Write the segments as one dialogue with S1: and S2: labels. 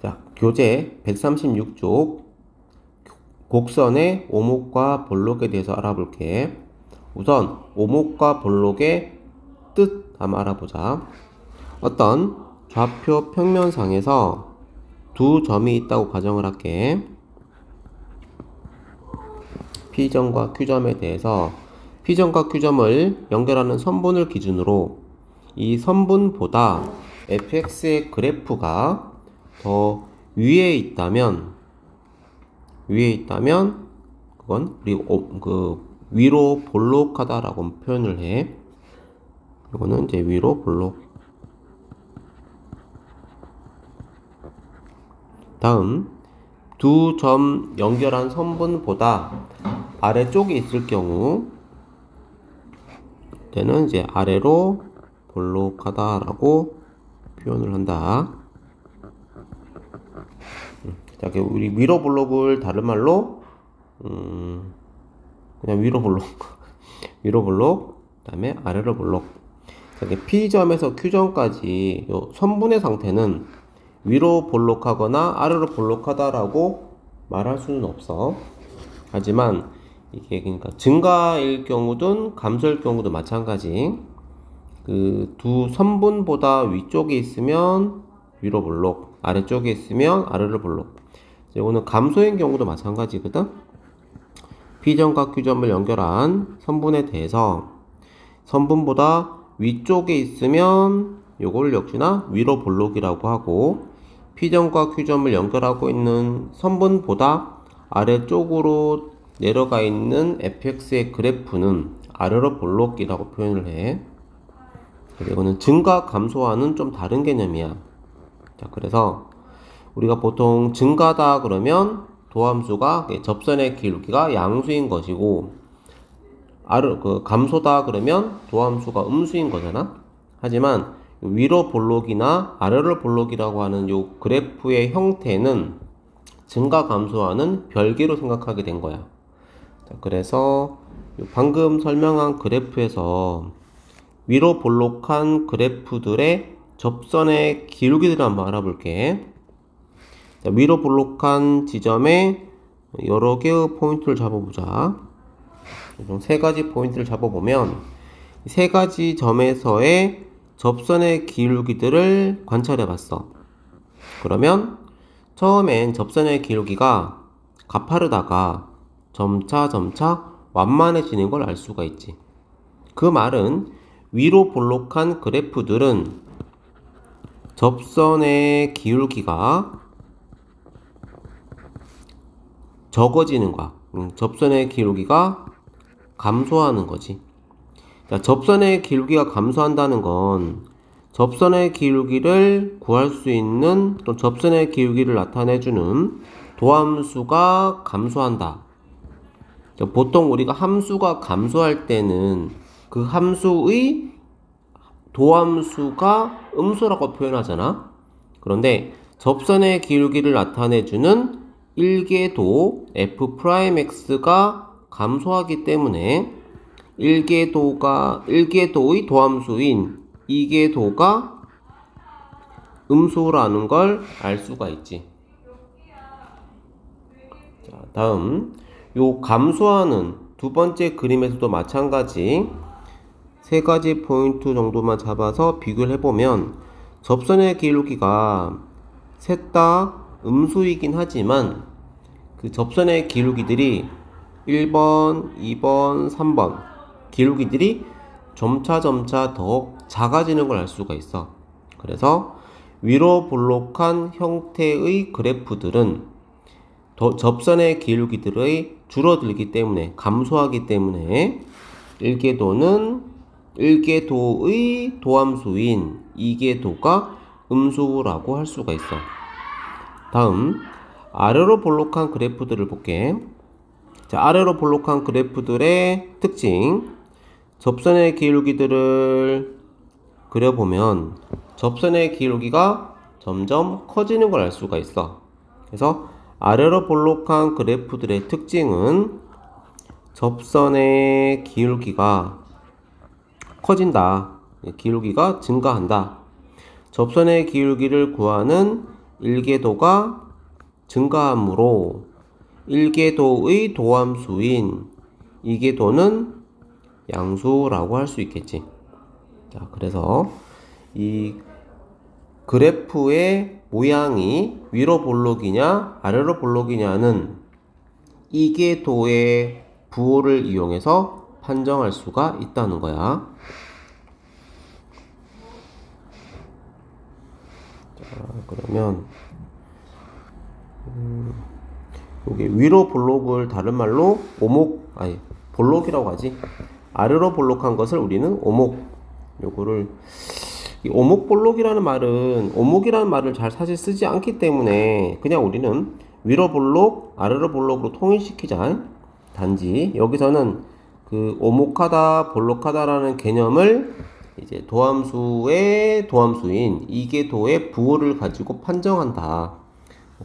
S1: 자, 교재 136쪽 곡선의 오목과 볼록에 대해서 알아볼게. 우선 오목과 볼록의 뜻 한번 알아보자. 어떤 좌표 평면상에서 두 점이 있다고 가정을 할게. P점과 Q점에 대해서 P점과 Q점을 연결하는 선분을 기준으로 이 선분보다 fx의 그래프가 더 위에 있다면 그건 위로 볼록하다라고 표현을 해. 이거는 이제 위로 볼록. 다음 두 점 연결한 선분보다 아래쪽에 있을 경우 때는 이제 아래로 볼록하다라고 표현을 한다. 자, 우리 위로 볼록을 다른 말로 그냥 위로 볼록 위로 볼록 그다음에 아래로 볼록. 자, P점에서 Q점까지 요 선분의 상태는 위로 볼록하거나 아래로 볼록하다라고 말할 수는 없어. 하지만 이게 그러니까 증가일 경우든 감소일 경우도 마찬가지. 그 두 선분보다 위쪽에 있으면 위로 볼록, 아래쪽에 있으면 아래로 볼록. 이거는 감소인 경우도 마찬가지거든. P점과 Q점을 연결한 선분에 대해서 선분보다 위쪽에 있으면 요걸 역시나 위로 볼록이라고 하고, P점과 Q점을 연결하고 있는 선분보다 아래쪽으로 내려가 있는 fx의 그래프는 아래로 볼록이라고 표현을 해. 이거는 증가 감소와는 좀 다른 개념이야. 자, 그래서 우리가 보통 증가다 그러면 도함수가 접선의 기울기가 양수인 것이고, 감소다 그러면 도함수가 음수인 거잖아. 하지만 위로 볼록이나 아래로 볼록이라고 하는 요 그래프의 형태는 증가 감소와는 별개로 생각하게 된 거야. 자, 그래서 방금 설명한 그래프에서 위로 볼록한 그래프들의 접선의 기울기들을 한번 알아볼게. 자, 위로 볼록한 지점에 여러 개의 포인트를 잡아보자. 세 가지 포인트를 잡아보면 세 가지 점에서의 접선의 기울기들을 관찰해봤어. 그러면 처음엔 접선의 기울기가 가파르다가 점차 완만해지는 걸 알 수가 있지. 그 말은 위로 볼록한 그래프들은 접선의 기울기가 적어지는 거야. 접선의 기울기가 감소하는 거지. 자, 접선의 기울기가 감소한다는 건 접선의 기울기를 구할 수 있는 또 접선의 기울기를 나타내주는 도함수가 감소한다. 자, 보통 우리가 함수가 감소할 때는 그 함수의 도함수가 음수라고 표현하잖아. 그런데 접선의 기울기를 나타내주는 일계도 f'x가 감소하기 때문에 일계도의 도함수인 이계도가 음수라는 걸 알 수가 있지. 자, 다음 요 감소하는 두 번째 그림에서도 마찬가지 세 가지 포인트 정도만 잡아서 비교를 해보면 접선의 기울기가 셋 다 음수이긴 하지만 그 접선의 기울기들이 1번, 2번, 3번 기울기들이 점차 더 작아지는 걸 알 수가 있어. 그래서 위로 볼록한 형태의 그래프들은 접선의 기울기들의 줄어들기 때문에 감소하기 때문에 일계도의 도함수인 이계도가 음수라고 할 수가 있어. 다음 아래로 볼록한 그래프들을 볼게. 자, 아래로 볼록한 그래프들의 특징. 접선의 기울기들을 그려보면 접선의 기울기가 점점 커지는 걸 알 수가 있어. 그래서 아래로 볼록한 그래프들의 특징은 접선의 기울기가 커진다. 기울기가 증가한다. 접선의 기울기를 구하는 일계도가 증가하므로 일계도의 도함수인 이계도는 양수라고 할 수 있겠지. 자, 그래서 이 그래프의 모양이 위로 볼록이냐 아래로 볼록이냐는 이계도의 부호를 이용해서 판정할 수가 있다는 거야. 자, 그러면 여기 위로 볼록을 다른 말로 볼록이라고 하지. 아래로 볼록한 것을 우리는 오목. 요거를 이 오목볼록이라는 말은 오목이라는 말을 잘 사실 쓰지 않기 때문에 그냥 우리는 위로 볼록, 아래로 볼록으로 통일시키자. 단지 여기서는 그 오목하다, 볼록하다라는 개념을 이제 도함수의 도함수인 이계도의 부호를 가지고 판정한다.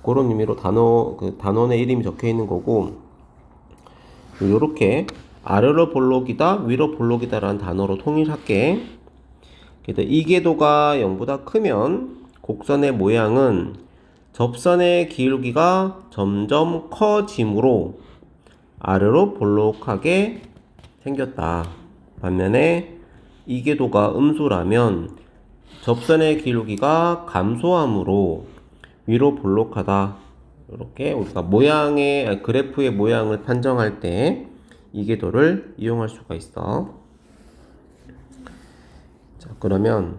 S1: 그런 의미로 단원의 이름이 적혀 있는 거고, 요렇게 아래로 볼록이다, 위로 볼록이다라는 단어로 통일할게. 그래서 이계도가 0보다 크면 곡선의 모양은 접선의 기울기가 점점 커지므로 아래로 볼록하게 생겼다. 반면에 이계도가 음수라면 접선의 기울기가 감소하므로 위로 볼록하다. 이렇게 우리가 그래프의 모양을 판정할 때 이계도를 이용할 수가 있어. 자, 그러면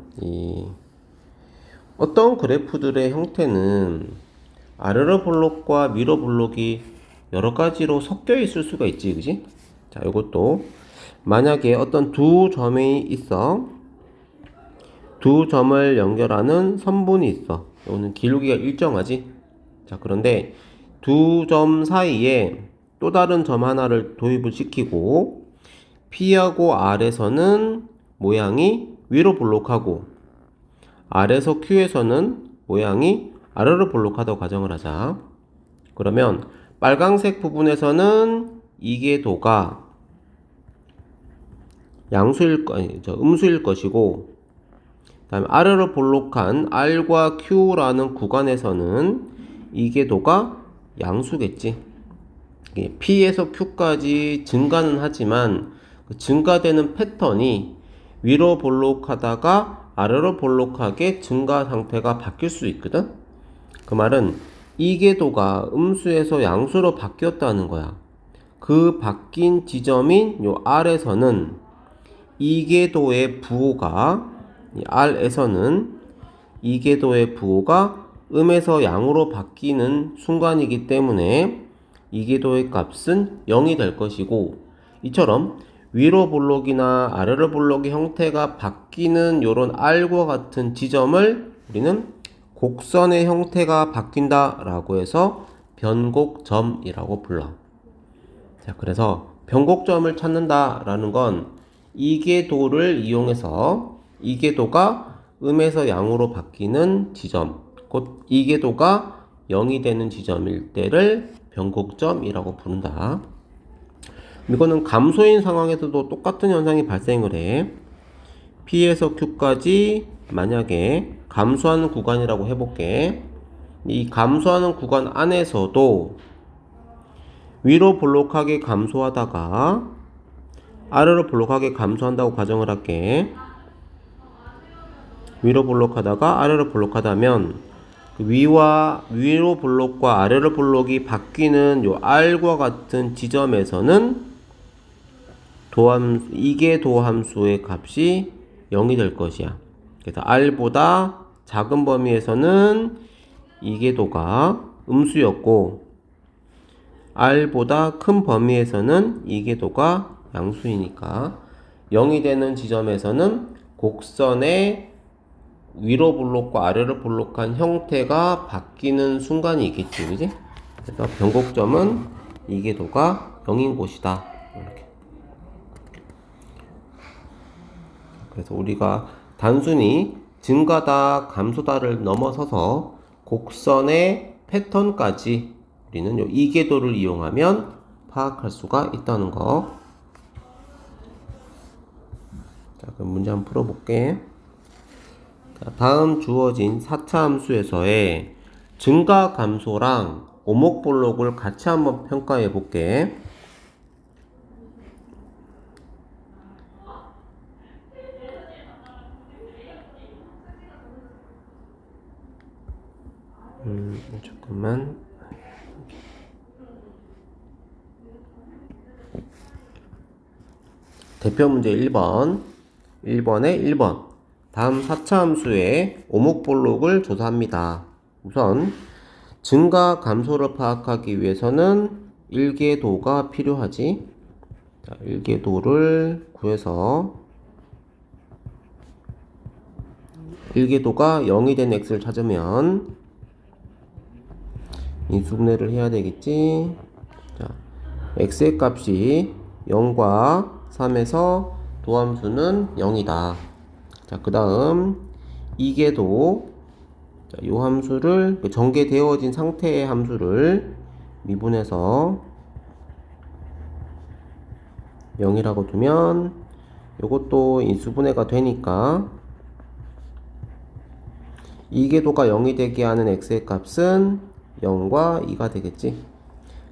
S1: 어떤 그래프들의 형태는 아래로 볼록과 위로 볼록이 여러 가지로 섞여 있을 수가 있지, 그지? 자, 이것도 만약에 어떤 두 점이 있어. 두 점을 연결하는 선분이 있어. 이거는 기울기가 일정하지. 자, 그런데 두 점 사이에 또 다른 점 하나를 도입을 시키고 P하고 R에서는 모양이 위로 볼록하고 R에서 Q에서는 모양이 아래로 볼록하다고 가정을 하자. 그러면 빨강색 부분에서는 이계도가 음수일 것이고, 다음에 아래로 볼록한 R과 Q라는 구간에서는 이계도가 양수겠지. P에서 Q까지 증가는 하지만 그 증가되는 패턴이 위로 볼록하다가 아래로 볼록하게 증가 상태가 바뀔 수 있거든. 그 말은 이계도가 음수에서 양수로 바뀌었다는 거야. 그 바뀐 지점인 요 R에서는 이계도의 부호가 R에서는 이계도의 부호가 음에서 양으로 바뀌는 순간이기 때문에 이계도의 값은 0이 될 것이고, 이처럼 위로 볼록이나 아래로 볼록의 형태가 바뀌는 요런 R과 같은 지점을 우리는 곡선의 형태가 바뀐다 라고 해서 변곡점이라고 불러. 자, 그래서 변곡점을 찾는다 라는 건 이계도를 이용해서 이계도가 음에서 양으로 바뀌는 지점, 곧 이계도가 0이 되는 지점일 때를 변곡점이라고 부른다. 이거는 감소인 상황에서도 똑같은 현상이 발생을 해. P에서 Q까지 만약에 감소하는 구간이라고 해볼게. 이 감소하는 구간 안에서도 위로 볼록하게 감소하다가 아래로 볼록하게 감소한다고 가정을 할게. 위로 볼록하다가 아래로 볼록하다면 위로 볼록과 아래로 볼록이 바뀌는 요 R과 같은 지점에서는 이계도함수의 값이 0이 될 것이야. 그래서 R보다 작은 범위에서는 이계도가 음수였고, R보다 큰 범위에서는 이계도가 양수이니까 0이 되는 지점에서는 곡선의 위로 볼록과 아래로 볼록한 형태가 바뀌는 순간이 있겠지, 그지? 그래서 변곡점은 이계도가 0인 곳이다. 이렇게. 그래서 우리가 단순히 증가다, 감소다를 넘어서서 곡선의 패턴까지 우리는 요 이계도를 이용하면 파악할 수가 있다는 거. 자, 그럼 문제 한번 풀어볼게. 다음 주어진 4차 함수에서의 증가 감소랑 오목 볼록을 같이 한번 평가해 볼게. 잠깐만. 대표 문제 1번. 1번에 1번. 다음 4차 함수의 오목 볼록을 조사합니다. 우선 증가 감소를 파악하기 위해서는 일계도가 필요하지. 자, 일계도를 구해서 일계도가 0이 된 x를 찾으면 인수분해를 해야 되겠지. 자, x의 값이 0과 3에서 도함수는 0이다. 자, 그 다음 이계도, 자, 요 함수를 전개되어진 상태의 함수를 미분해서 0이라고 두면 요것도 인수분해가 되니까 이계도가 0이 되게 하는 x의 값은 0과 2가 되겠지.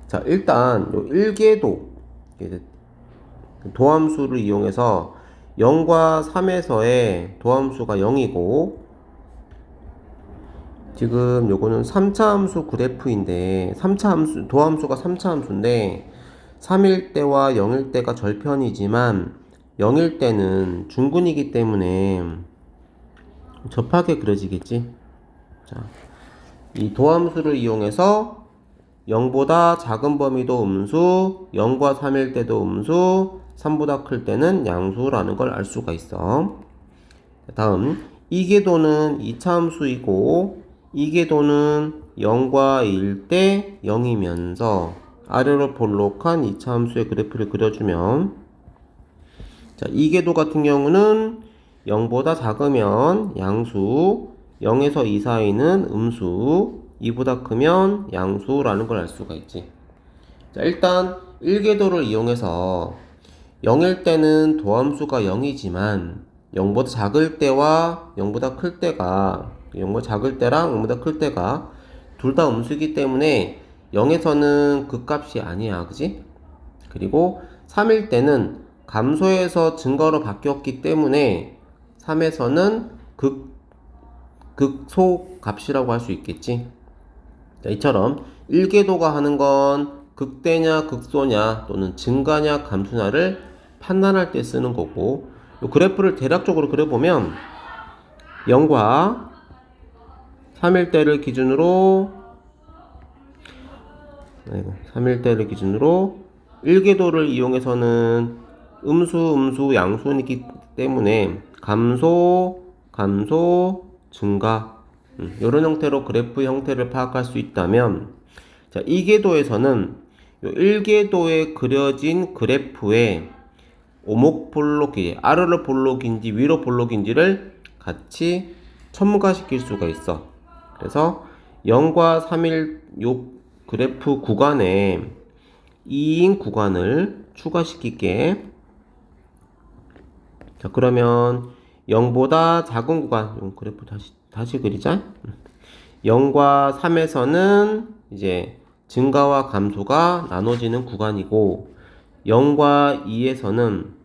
S1: 자, 일단 요 1계도 도함수를 이용해서 0과 3에서의 도함수가 0이고, 지금 요거는 3차 함수 그래프인데 3차 함수 도함수가 3차 함수인데 3일 때와 0일 때가 절편이지만 0일 때는 중근이기 때문에 접하게 그려지겠지. 자, 이 도함수를 이용해서 0보다 작은 범위도 음수, 0과 3일 때도 음수, 3보다 클 때는 양수라는 걸 알 수가 있어. 다음 이계도는 2차 함수이고 이계도는 0과 2일 때 0이면서 아래로 볼록한 2차 함수의 그래프를 그려주면, 자, 이계도 같은 경우는 0보다 작으면 양수, 0에서 2 사이는 음수, 2보다 크면 양수라는 걸 알 수가 있지. 자, 일단 1계도를 이용해서 0일 때는 도함수가 0이지만 0보다 작을 때와 0보다 클 때가 0보다 작을 때랑 0보다 클 때가 둘 다 음수이기 때문에 0에서는 그 값이 아니야, 그지? 그리고 3일 때는 감소해서 증가로 바뀌었기 때문에 3에서는 극소 값이라고 할 수 있겠지. 자, 이처럼 1계도가 하는 건 극대냐 극소냐 또는 증가냐 감소냐를 판단할 때 쓰는 거고, 이 그래프를 대략적으로 그려보면 0과 3일 때를 기준으로 3일 때를 기준으로 1계도를 이용해서는 음수, 양수이기 때문에 감소, 증가, 이런 형태로 그래프 형태를 파악할 수 있다면, 자, 2계도에서는 1계도에 그려진 그래프에 오목 볼록이 아래로 볼록인지 위로 볼록인지를 같이 첨가시킬 수가 있어. 그래서 0과 3일 요 그래프 구간에 2인 구간을 추가시킬게. 자, 그러면 0보다 작은 구간, 요 그래프 다시 그리자. 0과 3에서는 이제 증가와 감소가 나눠지는 구간이고, 0과 2에서는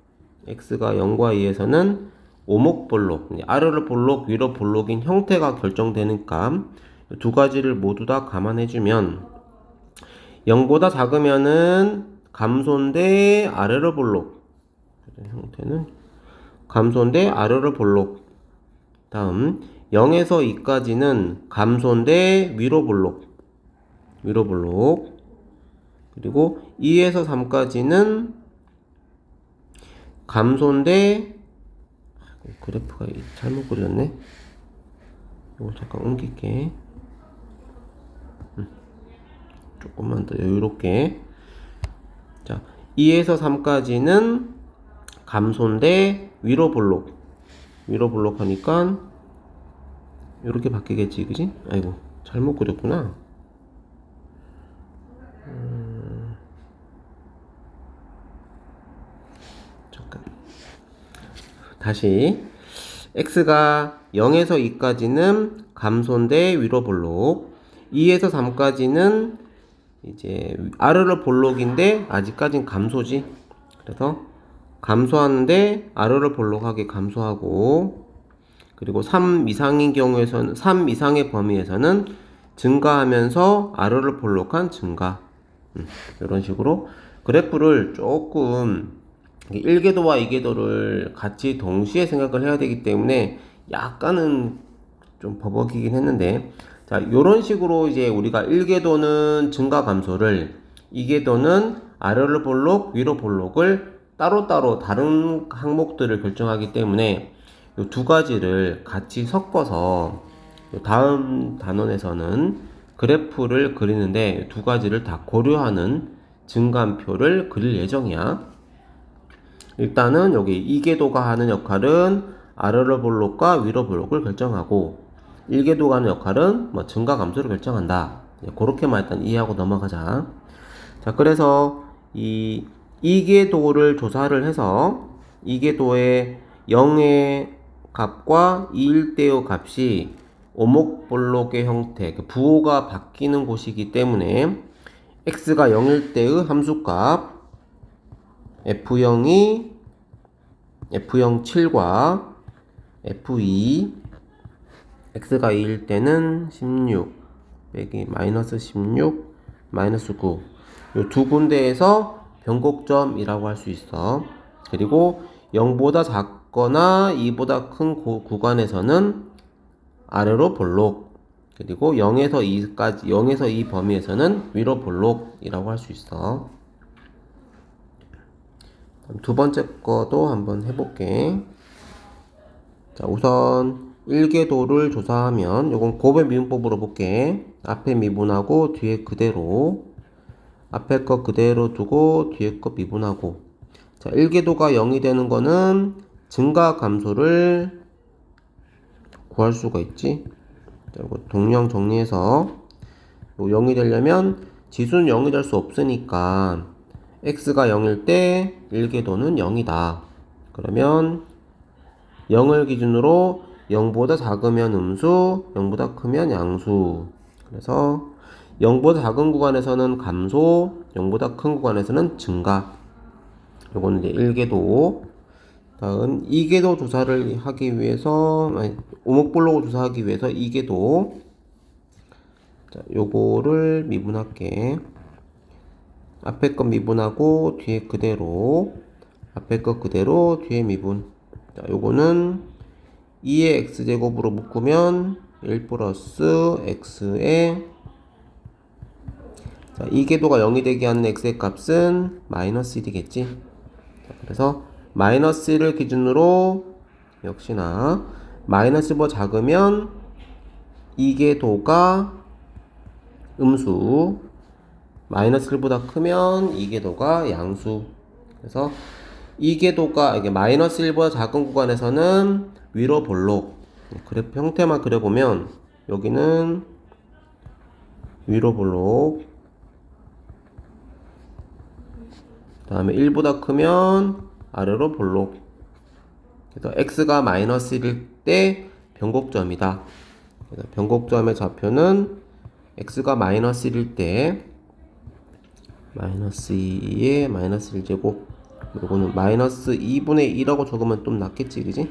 S1: x가 0과 2에서는 오목볼록, 아래로 볼록, 위로 볼록인 형태가 결정되니까 두 가지를 모두 다 감안해주면 0보다 작으면은 감소인데 아래로 볼록, 형태는 감소인데 아래로 볼록. 다음 0에서 2까지는 감소인데 위로 볼록, 그리고 2에서 3까지는 감소인데, 그래프가 잘못 그렸네. 이거 잠깐 옮길게. 조금만 더 여유롭게. 자, 2에서 3까지는 감소인데 위로 볼록 하니까 이렇게 바뀌겠지, 그지? 아이고, 잘못 그렸구나. 잠깐. 다시. x가 0에서 2까지는 감소인데 위로 볼록, 2에서 3까지는 이제 아르르 볼록인데 아직까진 감소지. 그래서 감소하는데 아르르 볼록하게 감소하고, 그리고 3 이상인 경우에서는 3 이상의 범위에서는 증가하면서 아르르 볼록한 증가. 이런 식으로 그래프를 조금 1궤도와 2궤도를 같이 동시에 생각을 해야 되기 때문에 약간은 좀 버벅이긴 했는데, 자, 이런 식으로 이제 우리가 1궤도는 증가 감소를, 2궤도는 아래로 볼록, 위로 볼록을 따로따로 다른 항목들을 결정하기 때문에 이 두 가지를 같이 섞어서 다음 단원에서는 그래프를 그리는데 두 가지를 다 고려하는 증감표를 그릴 예정이야. 일단은 여기 이궤도가 하는 역할은 아래로 볼록과 위로 볼록을 결정하고, 1궤도가 하는 역할은 뭐 증가 감소를 결정한다. 그렇게만 일단 이해하고 넘어가자. 자, 그래서 이 이궤도를 조사를 해서 이궤도의 0의 값과 2일 때의 값이 오목볼록의 형태, 부호가 바뀌는 곳이기 때문에 x가 0일 때의 함수값 f0이 f0 7과 f2 x가 2일 때는 16 빼기 마이너스 16 마이너스 9, 이 두 군데에서 변곡점이라고 할 수 있어. 그리고 0보다 작거나 2보다 큰 구간에서는 아래로 볼록, 그리고 0에서 2까지 0에서 2 범위에서는 위로 볼록이라고 할 수 있어. 두 번째 거도 한번 해볼게. 자, 우선 1궤도를 조사하면 요건 곱의 미분법으로 볼게. 앞에 미분하고 뒤에 그대로, 앞에 거 그대로 두고 뒤에 거 미분하고. 자, 1궤도가 0이 되는 거는 증가 감소를 구할 수가 있지. 자, 이거 동량 정리해서 0이 되려면 지수는 0이 될 수 없으니까 x가 0일 때 1궤도는 0이다. 그러면 0을 기준으로 0보다 작으면 음수, 0보다 크면 양수. 그래서 0보다 작은 구간에서는 감소, 0보다 큰 구간에서는 증가. 요거는 이제 1궤도. 다음 2궤도 조사를 하기 위해서, 오목볼록을 조사하기 위해서 2궤도. 자, 요거를 미분할게. 앞에 거 미분하고 뒤에 그대로, 앞에 거 그대로 뒤에 미분. 자, 요거는 2의 x제곱으로 묶으면 1 플러스 x의, 자, 2궤도가 0이 되게 하는 x의 값은 마이너스 1이겠지. 자, 그래서 마이너스 1을 기준으로 역시나 마이너스 1보다 작으면 2궤도가 음수, 마이너스 1보다 크면 2궤도가 양수. 그래서 2궤도가 이게 마이너스 1보다 작은 구간에서는 위로 볼록. 그래프 형태만 그려보면 여기는 위로 볼록, 그 다음에 1보다 크면 아래로 볼록. 그래서 x가 마이너스 1일 때 변곡점이다. 그래서 변곡점의 좌표는 x가 마이너스 1일 때 마이너스 2의 마이너스 1제곱, 요거는 마이너스 2분의 1하고 적으면 좀 낫겠지, 그지?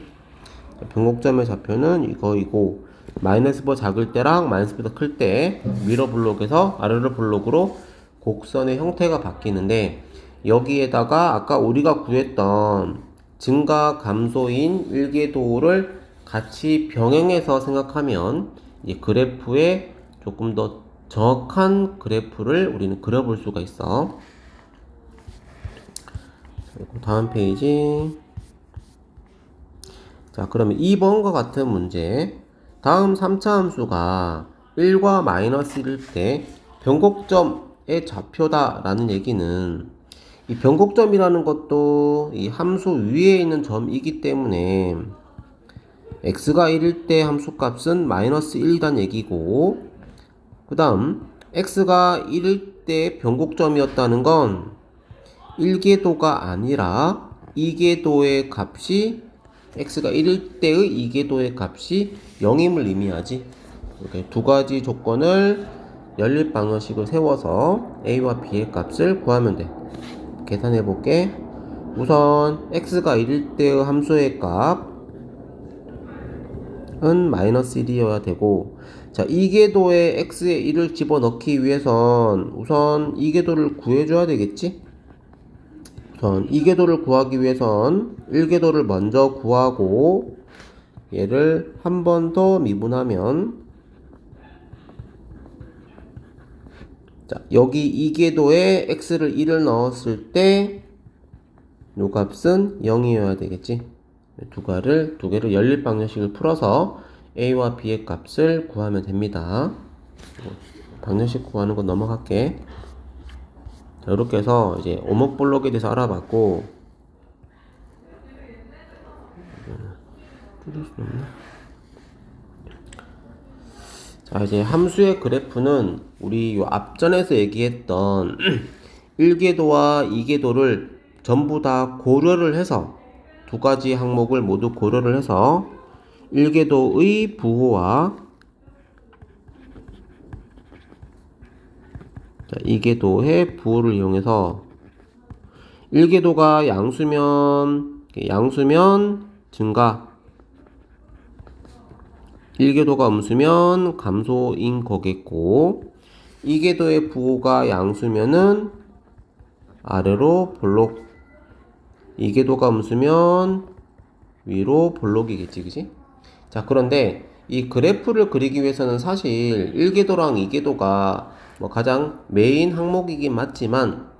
S1: 변곡점의 좌표는 이거이고, 마이너스보다 작을 때랑 마이너스보다 클 때 위로 블록에서 아래로 블록으로 곡선의 형태가 바뀌는데, 여기에다가 아까 우리가 구했던 증가 감소인 1궤도를 같이 병행해서 생각하면 이 그래프에 조금 더 정확한 그래프를 우리는 그려볼 수가 있어. 다음 페이지. 자, 그러면 2번과 같은 문제. 다음 3차 함수가 1과 마이너스 1일 때 변곡점의 좌표다 라는 얘기는, 이 변곡점이라는 것도 이 함수 위에 있는 점이기 때문에 x가 1일 때 함수값은 마이너스 1이란 얘기고, 그 다음 x가 1일 때 변곡점이었다는 건 1궤도가 아니라 2궤도의 값이, x가 1일 때의 2궤도의 값이 0임을 의미하지. 이렇게 두 가지 조건을 연립 방정식을 세워서 a와 b의 값을 구하면 돼. 계산해 볼게. 우선 x가 1일 때의 함수의 값은 마이너스 1이어야 되고, 자, 이계도에 x에 1을 집어넣기 위해선 우선 이계도를 구해줘야 되겠지? 우선 이계도를 구하기 위해선 1계도를 먼저 구하고 얘를 한 번 더 미분하면, 자, 여기 이계도에 x를 1을 넣었을 때 요 값은 0이어야 되겠지? 두 개를 연립 방정식을 풀어서 a와 b의 값을 구하면 됩니다. 방정식 구하는 거 넘어갈게. 자, 이렇게 해서 이제 오목볼록에 대해서 알아봤고, 줄일 수 없나? 자, 이제 함수의 그래프는 우리 요 앞전에서 얘기했던 1계도와 2계도를 전부 다 고려를 해서, 두 가지 항목을 모두 고려를 해서 1계도의 부호와 2계도의 부호를 이용해서 1계도가 양수면 증가, 1계도가 음수면 감소인 거겠고, 2계도의 부호가 양수면은 아래로 볼록, 2계도가 음수면 위로 볼록이겠지, 그지? 자, 그런데 이 그래프를 그리기 위해서는 사실 1계도랑 2계도가 뭐 가장 메인 항목이긴 맞지만,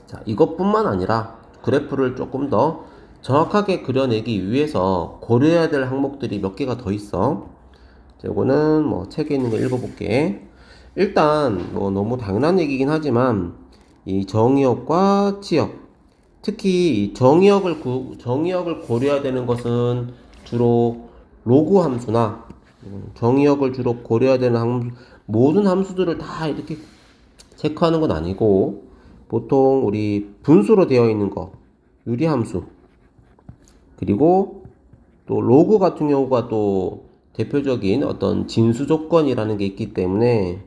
S1: 자, 이것뿐만 아니라 그래프를 조금 더 정확하게 그려내기 위해서 고려해야 될 항목들이 몇 개가 더 있어. 자, 요거는 뭐 책에 있는 거 읽어볼게. 일단 뭐 너무 당연한 얘기긴 하지만 이 정의역과 치역, 특히 이 정의역을 고려해야 되는 것은 주로 로그 함수나, 정의역을 주로 고려해야 되는 모든 함수들을 다 이렇게 체크하는 건 아니고, 보통 우리 분수로 되어 있는 거, 유리함수, 그리고 또 로그 같은 경우가 또 대표적인 어떤 진수 조건이라는 게 있기 때문에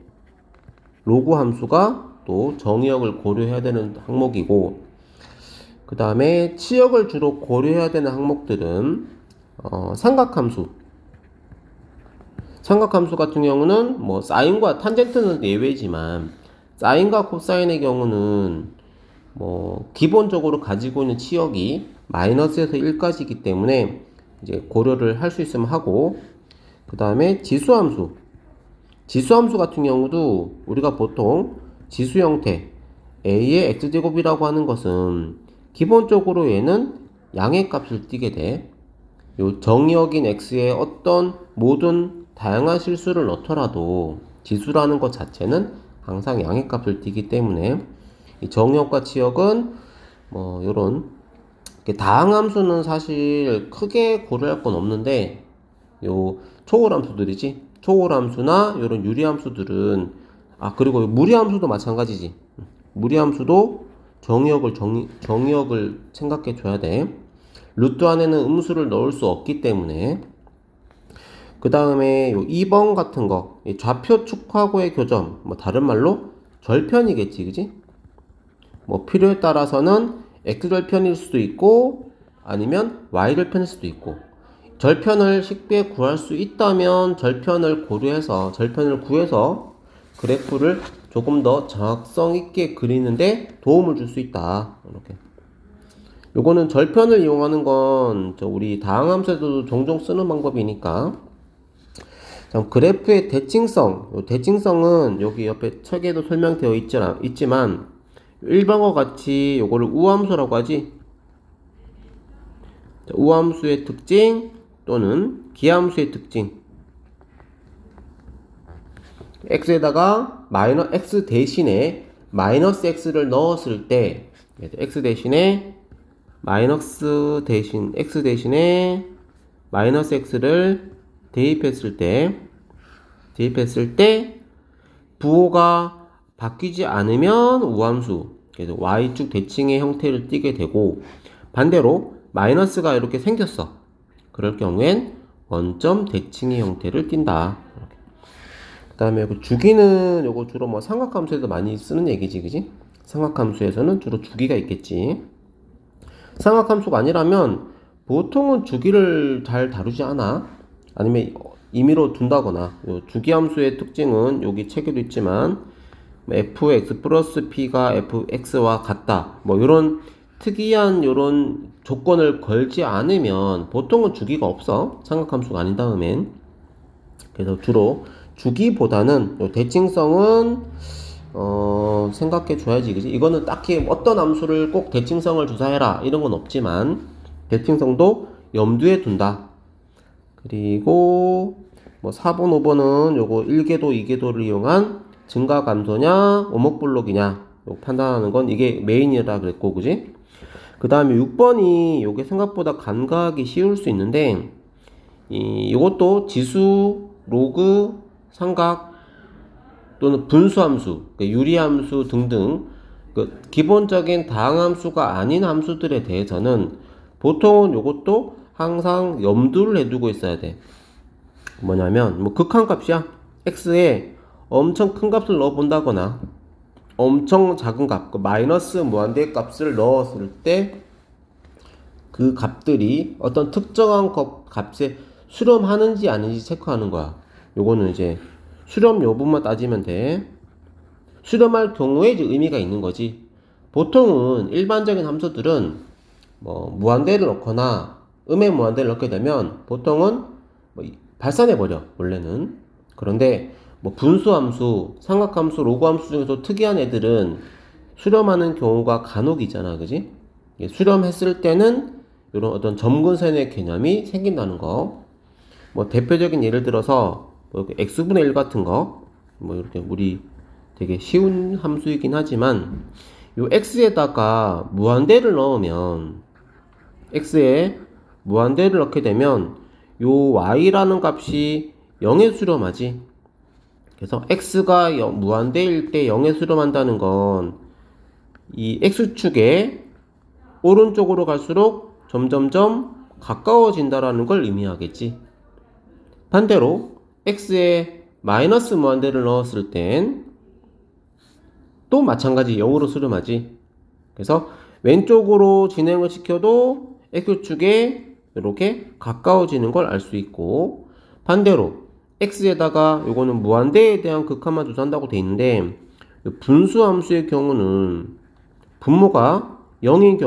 S1: 로그 함수가 또 정의역을 고려해야 되는 항목이고, 그 다음에 치역을 주로 고려해야 되는 항목들은 삼각함수 같은 경우는 뭐 사인과 탄젠트는 예외지만, 사인과 코사인의 경우는 뭐 기본적으로 가지고 있는 치역이 마이너스에서 1까지이기 때문에 이제 고려를 할 수 있으면 하고, 그 다음에 지수함수 같은 경우도 우리가 보통 지수 형태 a의 x제곱이라고 하는 것은 기본적으로 얘는 양의 값을 띠게 돼. 요 정의역인 x에 어떤 모든 다양한 실수를 넣더라도 지수라는 것 자체는 항상 양의 값을 띠기 때문에, 이 정의역과 치역은 뭐 요런 다항함수는 사실 크게 고려할 건 없는데, 요 초월함수들이지, 초월함수나 요런 유리함수들은, 그리고 무리함수도 마찬가지지. 무리함수도 정의역을 생각해 줘야 돼. 루트 안에는 음수를 넣을 수 없기 때문에. 그 다음에 요 2번 같은 거, 좌표 축하고의 교점, 뭐 다른 말로 절편이겠지, 그지? 뭐 필요에 따라서는 x절편일 수도 있고 아니면 y절편일 수도 있고, 절편을 쉽게 구할 수 있다면 절편을 구해서 그래프를 조금 더 정확성 있게 그리는데 도움을 줄 수 있다. 이렇게. 요거는 절편을 이용하는 건 우리 다항함수에도 종종 쓰는 방법이니까. 자, 그래프의 대칭성은 여기 옆에 책에도 설명되어 있지만 일반과 같이 요거를 우함수라고 하지. 자, 우함수의 특징 또는 기함수의 특징. x에다가 x 대신에 마이너스 x를 넣었을 때, x 대신에 x 대신에 마이너스 x를 대입했을 때 부호가 바뀌지 않으면 우함수, 그래서 y축 대칭의 형태를 띠게 되고, 반대로 마이너스가 이렇게 생겼어. 그럴 경우엔 원점 대칭의 형태를 띈다. 그 다음에 그 주기는 요거 주로 뭐 삼각함수에서 많이 쓰는 얘기지, 그지? 삼각함수에서는 주로 주기가 있겠지. 삼각함수가 아니라면 보통은 주기를 잘 다루지 않아. 아니면 임의로 둔다거나. 요 주기함수의 특징은 여기 책에도 있지만 fx 플러스 p가 fx와 같다. 뭐 이런 특이한 요런 조건을 걸지 않으면 보통은 주기가 없어. 삼각함수가 아닌 다음엔. 그래서 주로 주기보다는 요 대칭성은 생각해 줘야지, 그지? 이거는 딱히 어떤 함수를 꼭 대칭성을 조사해라 이런 건 없지만 대칭성도 염두에 둔다. 그리고 뭐 4번, 5번은 요거 1궤도, 2궤도를 이용한 증가 감소냐, 오목블록이냐 요 판단하는 건 이게 메인이라 그랬고, 그지? 그 다음에 6번이 요게 생각보다 간과하기 쉬울 수 있는데 요것도 지수, 로그, 삼각 또는 분수함수, 유리함수 등등 기본적인 다항함수가 아닌 함수들에 대해서는 보통은 요것도 항상 염두를 해두고 있어야 돼. 뭐냐면 뭐 극한값이야. x에 엄청 큰 값을 넣어 본다거나 엄청 작은 값, 마이너스 무한대 값을 넣었을 때 그 값들이 어떤 특정한 값에 수렴하는지 아닌지 체크하는 거야. 요거는 이제 수렴 여부만 따지면 돼. 수렴할 경우에 이제 의미가 있는 거지. 보통은 일반적인 함수들은 뭐 무한대를 넣거나 음의 무한대를 넣게 되면 보통은 뭐 발산해 버려, 원래는. 그런데 뭐 분수함수, 삼각함수, 로그함수 중에서 특이한 애들은 수렴하는 경우가 간혹 있잖아, 그지? 수렴했을 때는 이런 어떤 점근선의 개념이 생긴다는 거. 뭐 대표적인 예를 들어서 뭐 x분의 1 같은 거, 뭐 이렇게 우리 되게 쉬운 함수이긴 하지만 요 x에다가 무한대를 넣으면 x에 무한대를 넣게 되면 요 y라는 값이 0에 수렴하지. 그래서 x가 무한대일 때 0에 수렴한다는 건 이 x축에 오른쪽으로 갈수록 점점점 가까워진다라는 걸 의미하겠지. 반대로 x에 마이너스 무한대를 넣었을 땐 또 마찬가지 0으로 수렴하지. 그래서 왼쪽으로 진행을 시켜도 x축에 이렇게 가까워지는 걸 알 수 있고, 반대로 x에다가 요거는 무한대에 대한 극한만 조사한다고 돼 있는데 분수함수의 경우는 분모가 0인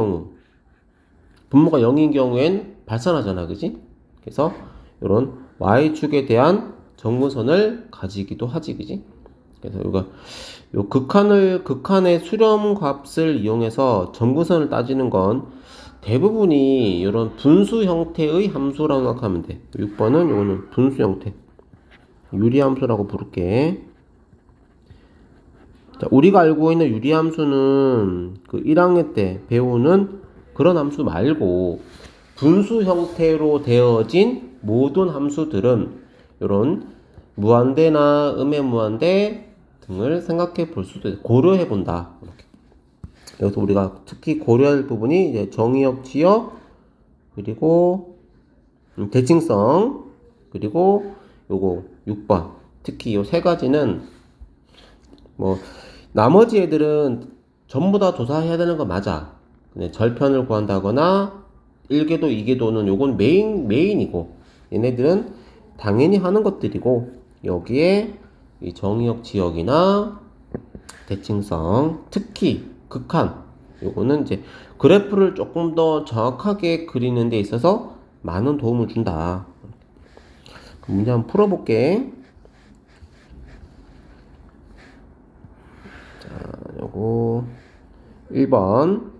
S1: 경우엔 발산하잖아, 그지? 그래서 이런 y축에 대한 정근선을 가지기도 하지, 그지? 그래서 요 극한의 수렴 값을 이용해서 정근선을 따지는 건 대부분이 이런 분수 형태의 함수라고 생각하면 돼. 6번은 요거는 분수 형태, 유리함수라고 부를게. 자, 우리가 알고 있는 유리함수는 그 1학년 때 배우는 그런 함수 말고 분수 형태로 되어진 모든 함수들은 이런 무한대나 음의 무한대 등을 생각해 볼 수도 있고 고려해 본다. 이렇게. 여기서 우리가 특히 고려할 부분이 이제 정의역, 지역, 그리고 대칭성, 그리고 요거 6번. 특히 요 세 가지는 뭐 나머지 애들은 전부 다 조사해야 되는 거 맞아. 근데 절편을 구한다거나 1궤도, 2궤도는 요건 메인이고 얘네들은 당연히 하는 것들이고 여기에 이 정의역, 지역이나 대칭성, 특히 극한 요거는 이제 그래프를 조금 더 정확하게 그리는 데 있어서 많은 도움을 준다. 문제 한번 풀어볼게. 자, 요거 1번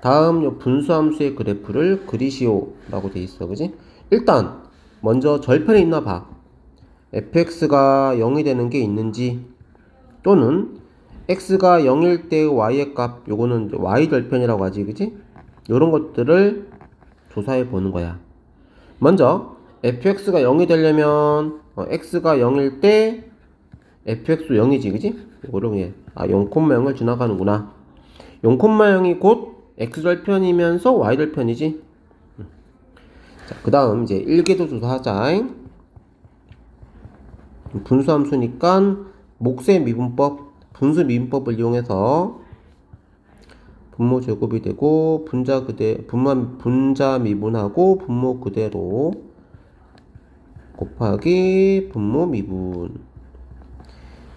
S1: 다음 요 분수함수의 그래프를 그리시오 라고 돼 있어, 그지? 일단 먼저 절편이 있나 봐. fx가 0이 되는 게 있는지, 또는 x가 0일 때의 y의 값, 요거는 y 절편이라고 하지, 그지? 요런 것들을 조사해 보는 거야. 먼저 fx가 0이 되려면 x가 0일 때 fx도 0이지, 그지? 요거를 0,0을 지나가는구나. 0,0이 곧 x절편이면서 y절편이지. 자, 그 다음 이제 1궤도 조사하자. 분수함수니까 몫의 미분법, 분수 미분법을 이용해서 분모 제곱이 되고 분자 미분하고 분모 그대로 곱하기 분모 미분.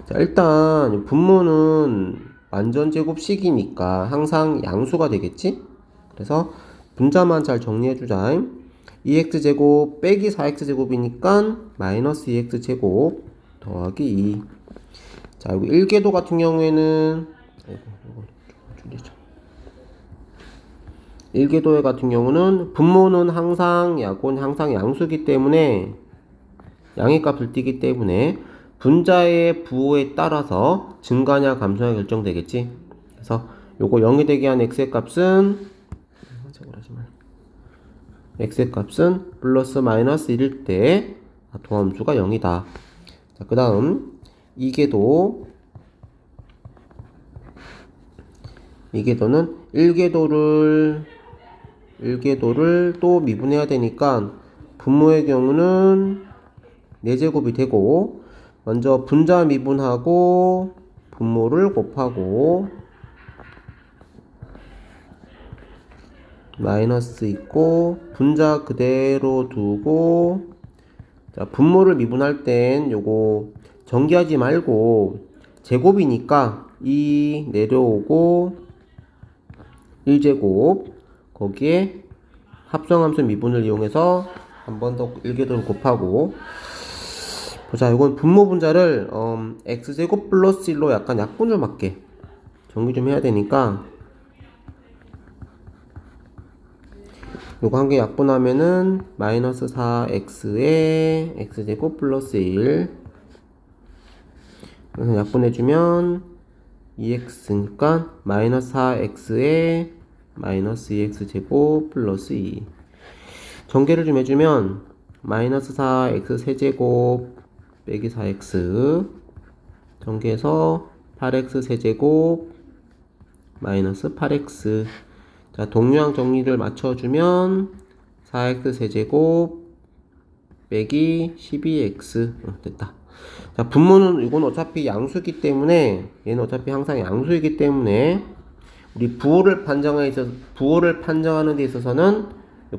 S1: 자, 일단 분모는 완전 제곱식이니까 항상 양수가 되겠지? 그래서 분자만 잘 정리해주자. 2x제곱 빼기 4x제곱이니까 마이너스 2x제곱 더하기 2. 자, 여기 1궤도 같은 경우에는 이거 줄이자. 1궤도의 같은 경우는 분모는 항상 양수이기 때문에 양의값을 띄기 때문에 분자의 부호에 따라서 증가냐 감소냐 결정되겠지. 그래서 요거 0이 되게 한 x의 값은 플러스 마이너스 1일 때 도함수가 0이다. 자, 그 다음 이궤도는 1궤도를 또 미분해야 되니까 분모의 경우는 4제곱이 되고 먼저 분자 미분하고 분모를 곱하고 마이너스 있고 분자 그대로 두고 자, 분모를 미분할 땐 요거 전개하지 말고 제곱이니까 2 내려오고 1제곱 거기에 합성함수 미분을 이용해서 한 번 더 1궤도를 곱하고 보자. 이건 분모 분자를 x제곱 플러스 1로 약간 약분을 맞게 정리 좀 해야 되니까 요거 한 개 약분하면은 마이너스 4x에 x제곱 플러스 1 그래서 약분해주면 2x니까 마이너스 4x에 마이너스 2x제곱 플러스 2 전개를 좀 해주면 마이너스 4x 세제곱 빼기 4x 전개해서 8x 세제곱 마이너스 8x 자, 동류항 정리를 맞춰주면 4x 세제곱 빼기 12x 됐다. 자, 분모는 이건 어차피 양수이기 때문에 얘는 어차피 항상 양수이기 때문에 우리 부호를 판정하는 데 있어서는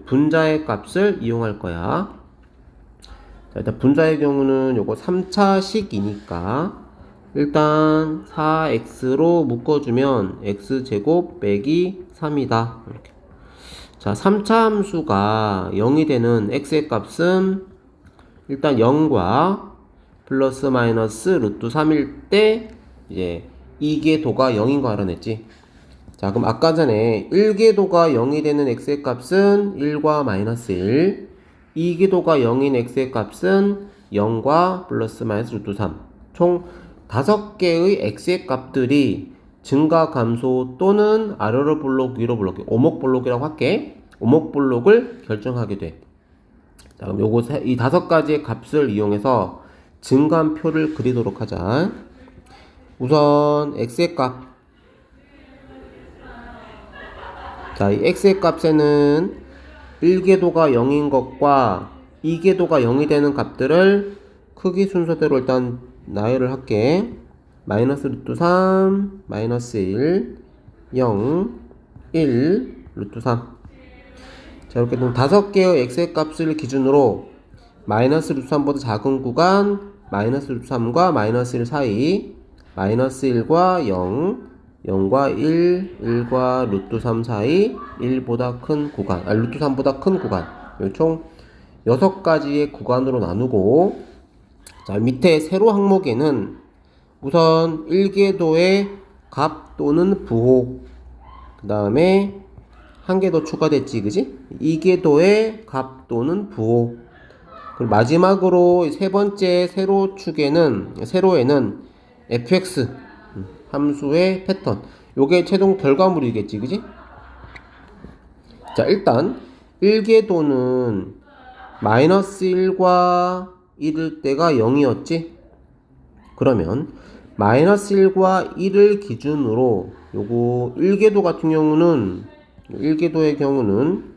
S1: 분자의 값을 이용할 거야. 자, 일단 분자의 경우는 요거 3차식이니까 일단 4x로 묶어주면 x제곱 빼기 3이다. 이렇게. 자, 3차 함수가 0이 되는 x의 값은 일단 0과 플러스 마이너스 루트 3일 때 이제 2궤도가 0인 거 알아냈지. 자, 그럼 아까 전에 1궤도가 0이 되는 x의 값은 1과 마이너스 1 2궤도가 0인 x의 값은 0과 플러스 마이너스 루트 3 총 5개의 x의 값들이 증가 감소 또는 아래로 볼록 위로 볼록 오목 볼록이라고 할게. 오목 볼록을 결정하게 돼. 자, 그럼 요거 이 5가지의 값을 이용해서 증가표를 그리도록 하자. 우선 x의 값. 자, 이 x의 값에는 1궤도가 0인 것과 2궤도가 0이 되는 값들을 크기 순서대로 일단 나열을 할게. 마이너스 루트 3, 마이너스 1, 0, 1, 루트 3. 자, 이렇게 5개의 x의 값을 기준으로 마이너스 루트 3보다 작은 구간, 마이너스 루트 3과 마이너스 1 사이, 마이너스 1과 0, 0과 1, 1과 루트 3 사이, 1보다 큰 구간, 루트 3보다 큰 구간. 총 6가지의 구간으로 나누고, 자, 밑에 세로 항목에는 우선 1궤도의 값 또는 부호, 그 다음에 한 개 더 추가됐지, 그지? 2궤도의 값 또는 부호. 그리고 마지막으로 세 번째 세로에는 fx 함수의 패턴. 요게 최종 결과물이겠지, 그지? 자, 일단 1궤도는 마이너스 1과 1일 때가 0이었지? 그러면 마이너스 1과 1을 기준으로 요거 1궤도 같은 경우는 1궤도의 경우는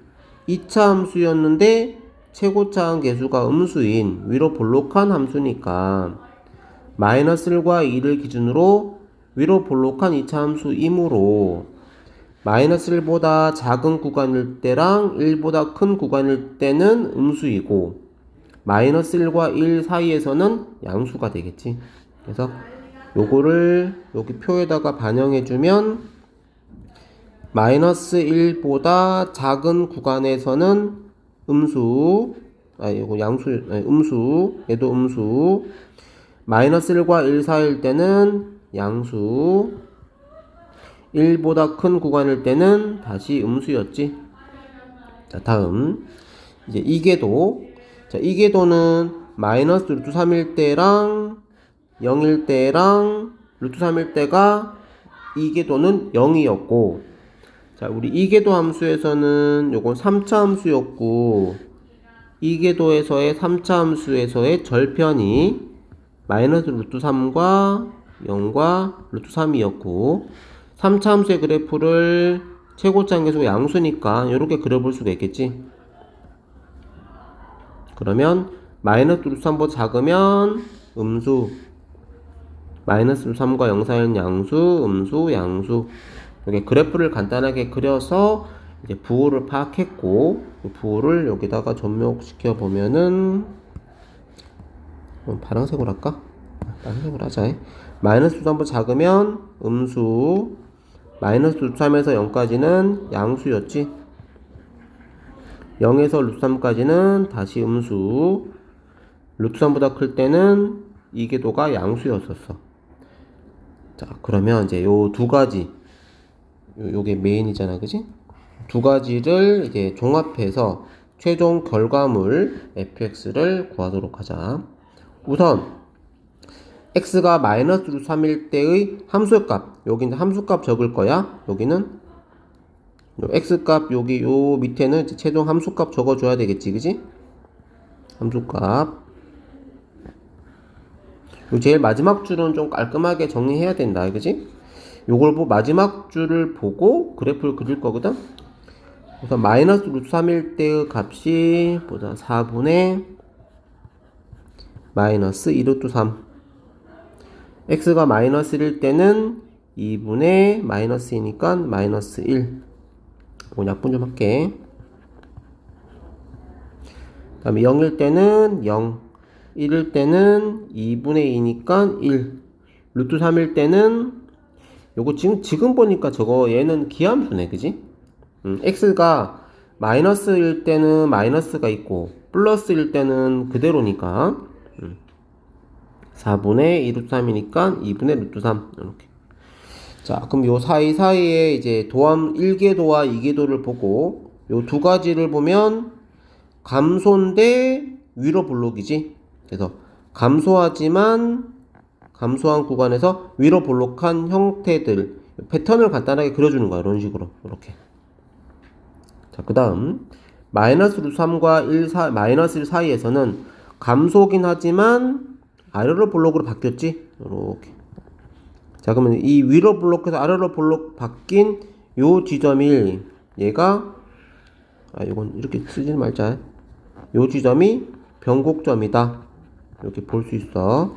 S1: 2차 함수였는데 최고차항 계수가 음수인 위로 볼록한 함수니까 마이너스 1과 2를 기준으로 위로 볼록한 이차 함수이므로 마이너스 1보다 작은 구간일 때랑 1보다 큰 구간일 때는 음수이고 마이너스 1과 1 사이에서는 양수가 되겠지. 그래서 요거를 여기 표에다가 반영해주면 마이너스 1보다 작은 구간에서는 음수, 요거 양수, 음수, 얘도 음수, 마이너스 1과 1 사이일 때는 양수, 1보다 큰 구간일 때는 다시 음수였지. 자, 다음. 이제 이계도. 자, 이계도는 마이너스 루트 3일 때랑 0일 때랑 루트 3일 때가 이계도는 0이었고, 자, 우리 이계도 함수에서는 요건 3차 함수였고, 이계도에서의 3차 함수에서의 절편이 마이너스 루트 3과 0과 루트 3이었고, 3차 함수의 그래프를 최고차 계속 양수니까 이렇게 그려볼 수가 있겠지. 그러면 마이너스 루트 3보다 작으면 음수, 마이너스 루트 3과 0 사이는 양수, 음수, 양수. 이렇게 그래프를 간단하게 그려서 이제 부호를 파악했고, 부호를 여기다가 접목시켜 보면은 파란색으로 할까? 파란색으로 하자. 마이너스 루트 3보다 작으면 음수, 마이너스 루트 3에서 0까지는 양수였지. 0에서 루트 3까지는 다시 음수, 루트 3보다 클 때는 이계도가 양수였었어. 자, 그러면 이제 요 두 가지, 요게 메인이잖아, 그지? 두 가지를 이제 종합해서 최종 결과물 fx를 구하도록 하자. 우선 x가 마이너스 루트 3일 때의 함수값, 여기는 함수값 적을 거야. 여기는 요 x값, 여기 요 밑에는 이제 최종 함수값 적어줘야 되겠지, 그지? 함수값. 요 제일 마지막 줄은 좀 깔끔하게 정리해야 된다, 그지? 요걸 마지막 줄을 보고 그래프를 그릴 거거든. 그래서 마이너스 루트 3일 때의 값이 보자, 4분의 마이너스 2 루트 3. x가 마이너스 1일 때는 2분의 마이너스이니까 마이너스 1. 약분 좀 할게. 그 다음에 0일 때는 0, 1일 때는 2분의 2니까 1, 루트 3일 때는 요거 지금 보니까 저거 얘는 기함수네, 그지? x가 마이너스일 때는 마이너스가 있고 플러스일 때는 그대로니까 4분의 2 루트 3이니까 2분의 루트 3 이렇게. 자, 그럼 요 사이사이에 이제 도함 1계도와 2계도를 보고 요 두 가지를 보면 감소인데 위로 볼록이지. 그래서 감소하지만 감소한 구간에서 위로 볼록한 형태들 패턴을 간단하게 그려주는 거야. 이런 식으로 이렇게. 자, 그 다음 마이너스 루트 3과 1 마이너스 1 사이에서는 감소긴 하지만 아래로 볼록으로 바뀌었지. 이렇게. 자, 그러면 이 위로 볼록에서 아래로 볼록 바뀐 요 지점이 얘가 이건 이렇게 쓰지 말자. 요 지점이 변곡점이다. 이렇게 볼 수 있어.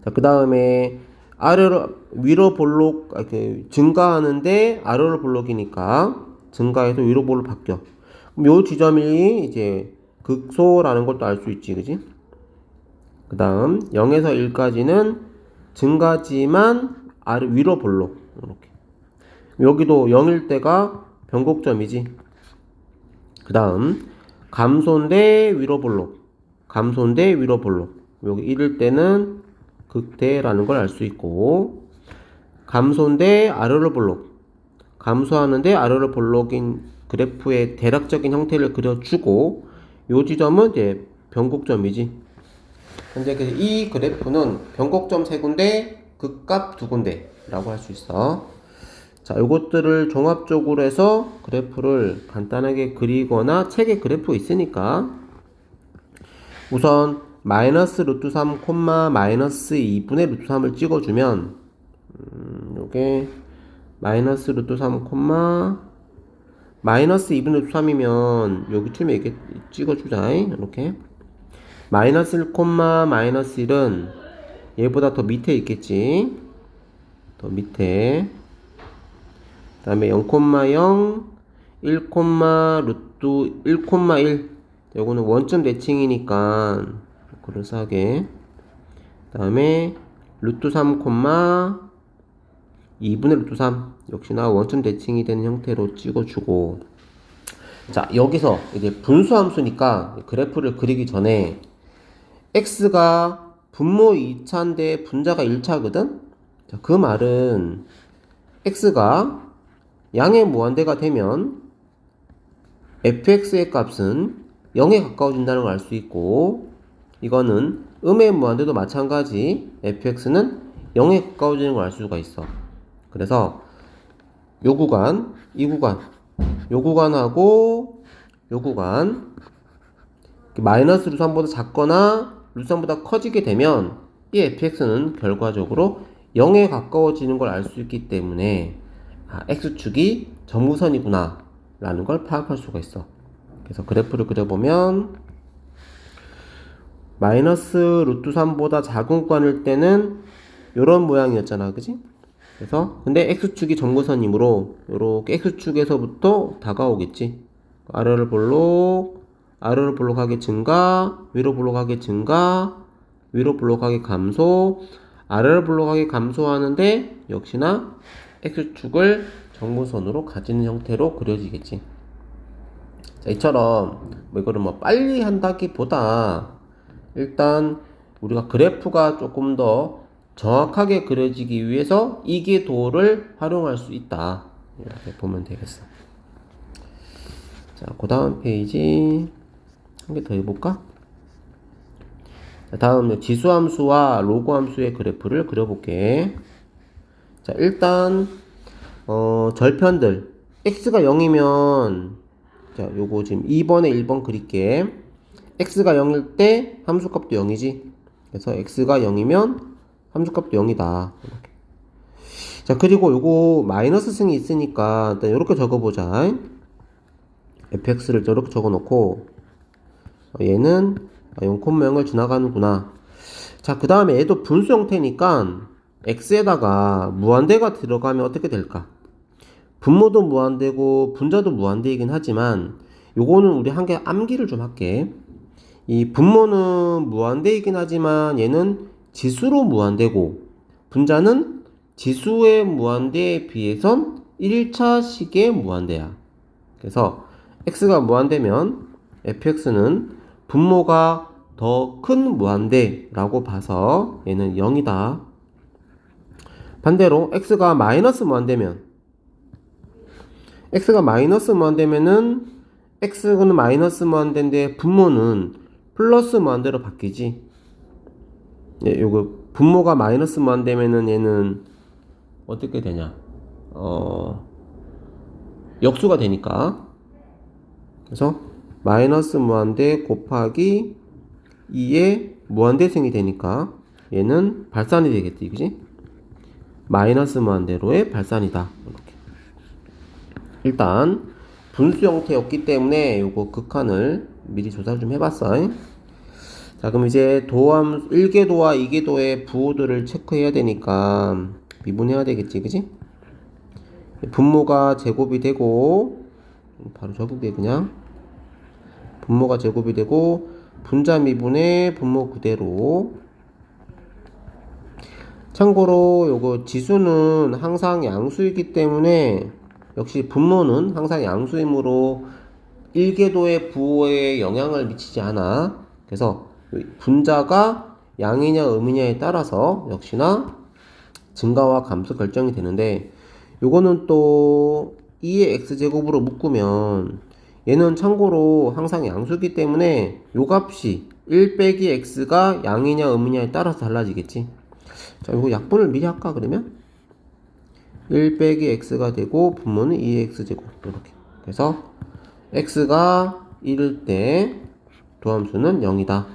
S1: 자, 그 다음에 위로 볼록 증가하는데 아래로 볼록이니까 증가해서 위로 볼록 바뀌어. 그럼 요 지점이 이제 극소라는 것도 알 수 있지, 그지? 그 다음 0에서 1까지는 증가지만 위로 볼록. 이렇게. 여기도 0일 때가 변곡점이지. 그 다음 감소인데 위로 볼록, 감소인데 위로 볼록. 여기 1일 때는 극대라는 걸 알 수 있고, 감소인데 아래로 볼록, 감소하는데 아래로 볼록인 그래프의 대략적인 형태를 그려주고, 요 지점은 이제 변곡점이지. 현재 이 그래프는 변곡점 3군데, 극값 2군데라고 할 수 있어. 자, 요것들을 종합적으로 해서 그래프를 간단하게 그리거나 책에 그래프 있으니까 우선 마이너스 루트 3, 마이너스 2분의 루트 3을 찍어주면 요게 마이너스 루트 3, 마이너스 2분의 루트 3이면 여기쯤에 이렇게 찍어주자. 이렇게 마이너스 1, 마이너스 1은 얘보다 더 밑에 있겠지. 더 밑에. 그 다음에 0,0, 1, 루트 1,1. 요거는 원점 대칭이니까 그럴싸하게. 그 다음에 루트 3, 2분의 루트 3. 역시나 원점 대칭이 되는 형태로 찍어주고. 자, 여기서 이제 분수함수니까 그래프를 그리기 전에 x가 분모 2차인데 분자가 1차거든? 자, 그 말은 x가 양의 무한대가 되면 fx의 값은 0에 가까워진다는 걸 알 수 있고, 이거는 음의 무한대도 마찬가지 fx는 0에 가까워지는 걸 알 수가 있어. 그래서 요 구간, 이 구간, 요 구간하고 요 구간 마이너스 루트3보다 작거나 루트3보다 커지게 되면 이 fx는 결과적으로 0에 가까워지는 걸 알 수 있기 때문에 x축이 점구선이구나 라는 걸 파악할 수가 있어. 그래서 그래프를 그려보면 마이너스 루트3보다 작은 구간일 때는 요런 모양이었잖아, 그지? 그래서 근데 x축이 점구선이므로 요렇게 x축에서부터 다가오겠지. 아래로 볼록하게 증가, 위로 볼록하게 증가, 위로 볼록하게 감소, 아래로 볼록하게 감소하는데 역시나 x축을 점구선으로 가지는 형태로 그려지겠지. 자, 이처럼 이거를 빨리 한다기보다 일단 우리가 그래프가 조금 더 정확하게 그려지기 위해서 이계도를 활용할 수 있다. 이렇게 보면 되겠어. 자, 그 다음 페이지 한 개 더 해볼까? 자, 다음 지수함수와 로그함수의 그래프를 그려볼게. 자, 일단 절편들 x가 0이면 자, 요거 지금 2번에 1번 그릴게. x가 0일 때 함수값도 0이지. 그래서 x가 0이면 함수값도 0이다. 이렇게. 자, 그리고 요거 마이너스 승이 있으니까 일단 요렇게 적어보자. fx를 저렇게 적어놓고 얘는 0,0을 지나가는구나. 자, 그 다음에 얘도 분수 형태니까 x에다가 무한대가 들어가면 어떻게 될까? 분모도 무한대고 분자도 무한대이긴 하지만 요거는 우리 한 개 암기를 좀 할게. 이 분모는 무한대이긴 하지만 얘는 지수로 무한대고 분자는 지수의 무한대에 비해선 1차식의 무한대야. 그래서 x가 무한대면 fx는 분모가 더 큰 무한대라고 봐서 얘는 0이다. 반대로 x가 마이너스 무한대면 x는 x는 마이너스 무한대인데 분모는 플러스 무한대로 바뀌지. 예, 요거 분모가 마이너스 무한대면은 얘는 어떻게 되냐? 역수가 되니까. 그래서 마이너스 무한대 곱하기 2의 무한대승이 되니까 얘는 발산이 되겠지, 그지? 마이너스 무한대로의 발산이다. 이렇게. 일단 분수 형태였기 때문에 요거 극한을 미리 조사를 좀 해봤어. 자, 그럼 이제 도함 1계도와 2계도의 부호들을 체크해야 되니까 미분해야 되겠지, 그지? 분모가 제곱이 되고 바로 적용돼. 그냥 분모가 제곱이 되고 분자 미분의 분모 그대로. 참고로 요거 지수는 항상 양수이기 때문에 역시 분모는 항상 양수이므로 1계도의 부호에 영향을 미치지 않아. 그래서 분자가 양이냐 음이냐에 따라서 역시나 증가와 감소 결정이 되는데, 요거는 또 2의 x제곱으로 묶으면 얘는 참고로 항상 양수이기 때문에 요 값이 1 빼기 x가 양이냐 음이냐에 따라서 달라지겠지. 자, 요거 약분을 미리 할까 그러면? 1 빼기 x가 되고 분모는 2의 x제곱 이렇게. 그래서 x가 1일 때 도함수는 0이다.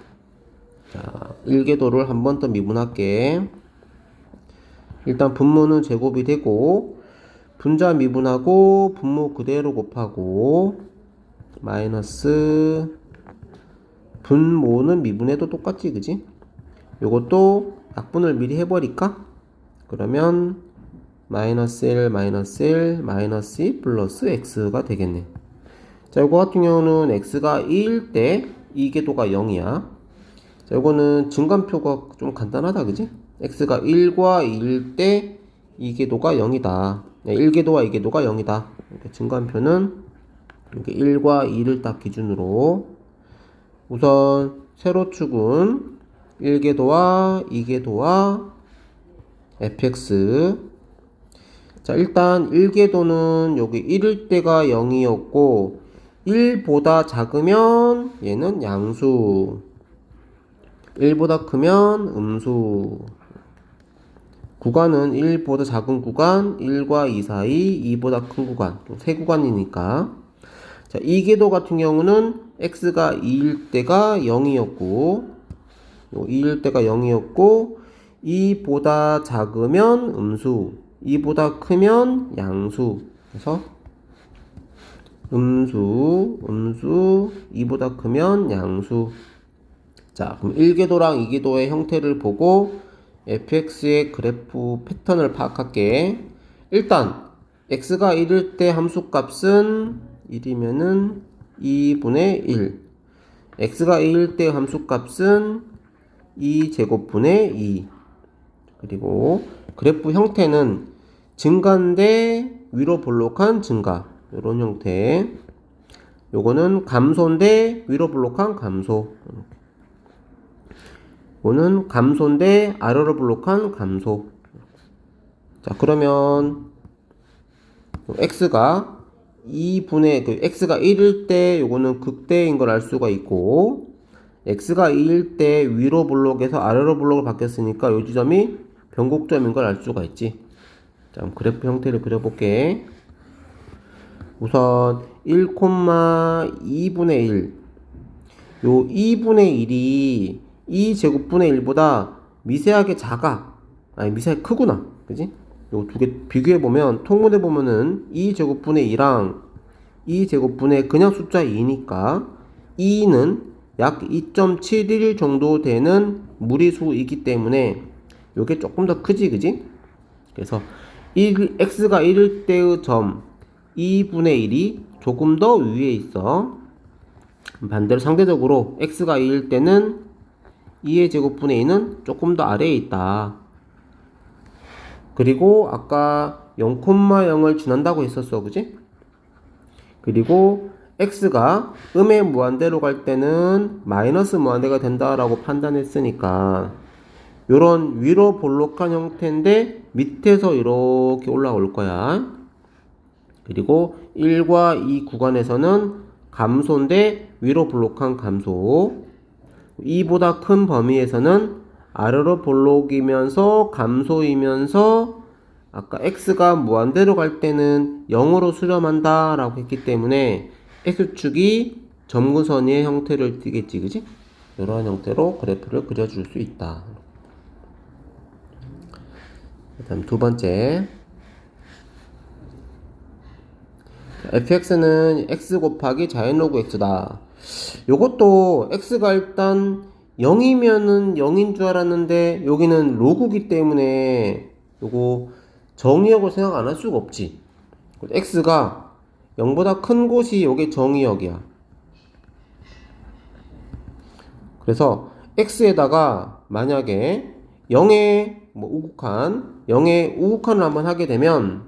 S1: 자, 1계도를 한 번 더 미분할게. 일단 분모는 제곱이 되고 분자 미분하고 분모 그대로 곱하고 마이너스 분모는 미분해도 똑같지, 그지? 요것도 약분을 미리 해버릴까? 그러면 마이너스 1, 마이너스 1, 마이너스 2 플러스 x가 되겠네. 자, 이거 같은 경우는 x가 2일 때 이 궤도가 0이야. 자, 이거는 증간표가 좀 간단하다, 그지? x가 1과 2일 때 이 궤도가 0이다. 1궤도와 2궤도가 0이다. 증간표는 이렇게 1과 2를 딱 기준으로 우선 세로축은 1궤도와 2궤도와 fx. 자, 일단 1궤도는 여기 1일 때가 0이었고 1보다 작으면 얘는 양수, 1보다 크면 음수. 구간은 1보다 작은 구간, 1과 2 사이, 2보다 큰 구간, 세 구간이니까. 자, 2궤도 같은 경우는 x가 2일 때가 0이었고 2일 때가 0이었고 2보다 작으면 음수, 2보다 크면 양수. 그래서 음수, 2보다 크면 양수. 자, 그럼 1궤도랑 2궤도의 형태를 보고 fx의 그래프 패턴을 파악할게. 일단 x가 1일 때 함수값은 1이면은 2분의 1. x가 2일 때 함수값은 2제곱분의 2. 그리고 그래프 형태는 증가인데 위로 볼록한 증가, 이런 형태. 요거는 감소인데 위로 볼록한 감소. 요거는 감소인데 아래로 볼록한 감소. 자, 그러면 x가 2분의 x가 1일 때 요거는 극대인 걸 알 수가 있고, x가 2일 때 위로 볼록에서 아래로 볼록으로 바뀌었으니까 요 지점이 변곡점인 걸 알 수가 있지. 자, 그럼 그래프 형태를 그려볼게. 우선 1,2분의 1. 요 2분의 1이 2제곱분의 1보다 미세하게 작아. 아니, 미세하게 크구나. 그지? 요 두 개 비교해보면, 통분해보면은 2제곱분의 2랑 2제곱분의 그냥 숫자 2니까 2는 약 2.71 정도 되는 무리수이기 때문에 요게 조금 더 크지, 그지? 그래서 x가 1일 때의 점 2분의 1이 조금 더 위에 있어. 반대로 상대적으로 x가 2일 때는 2의 제곱분의 2는 조금 더 아래에 있다. 그리고 아까 0,0을 지난다고 했었어, 그지? 그리고 x가 음의 무한대로 갈 때는 마이너스 무한대가 된다라고 판단했으니까 요런 위로 볼록한 형태인데 밑에서 이렇게 올라올 거야. 그리고 1과 2 구간에서는 감소인데 위로 볼록한 감소. 2보다 큰 범위에서는 아래로 볼록이면서 감소이면서 아까 x가 무한대로 갈 때는 0으로 수렴한다 라고 했기 때문에 x축이 점근선의 형태를 띠겠지, 그지? 이런 형태로 그래프를 그려줄 수 있다. 그 다음 두 번째, fx는 x 곱하기 자연로그 x다. 요것도 x가 일단 0이면은 0인 줄 알았는데 여기는 로그기 때문에 요거 정의역을 생각 안 할 수가 없지. x가 0보다 큰 곳이 요게 정의역이야. 그래서 x에다가 만약에 0의 우극한, 0의 우극한을 한번 하게 되면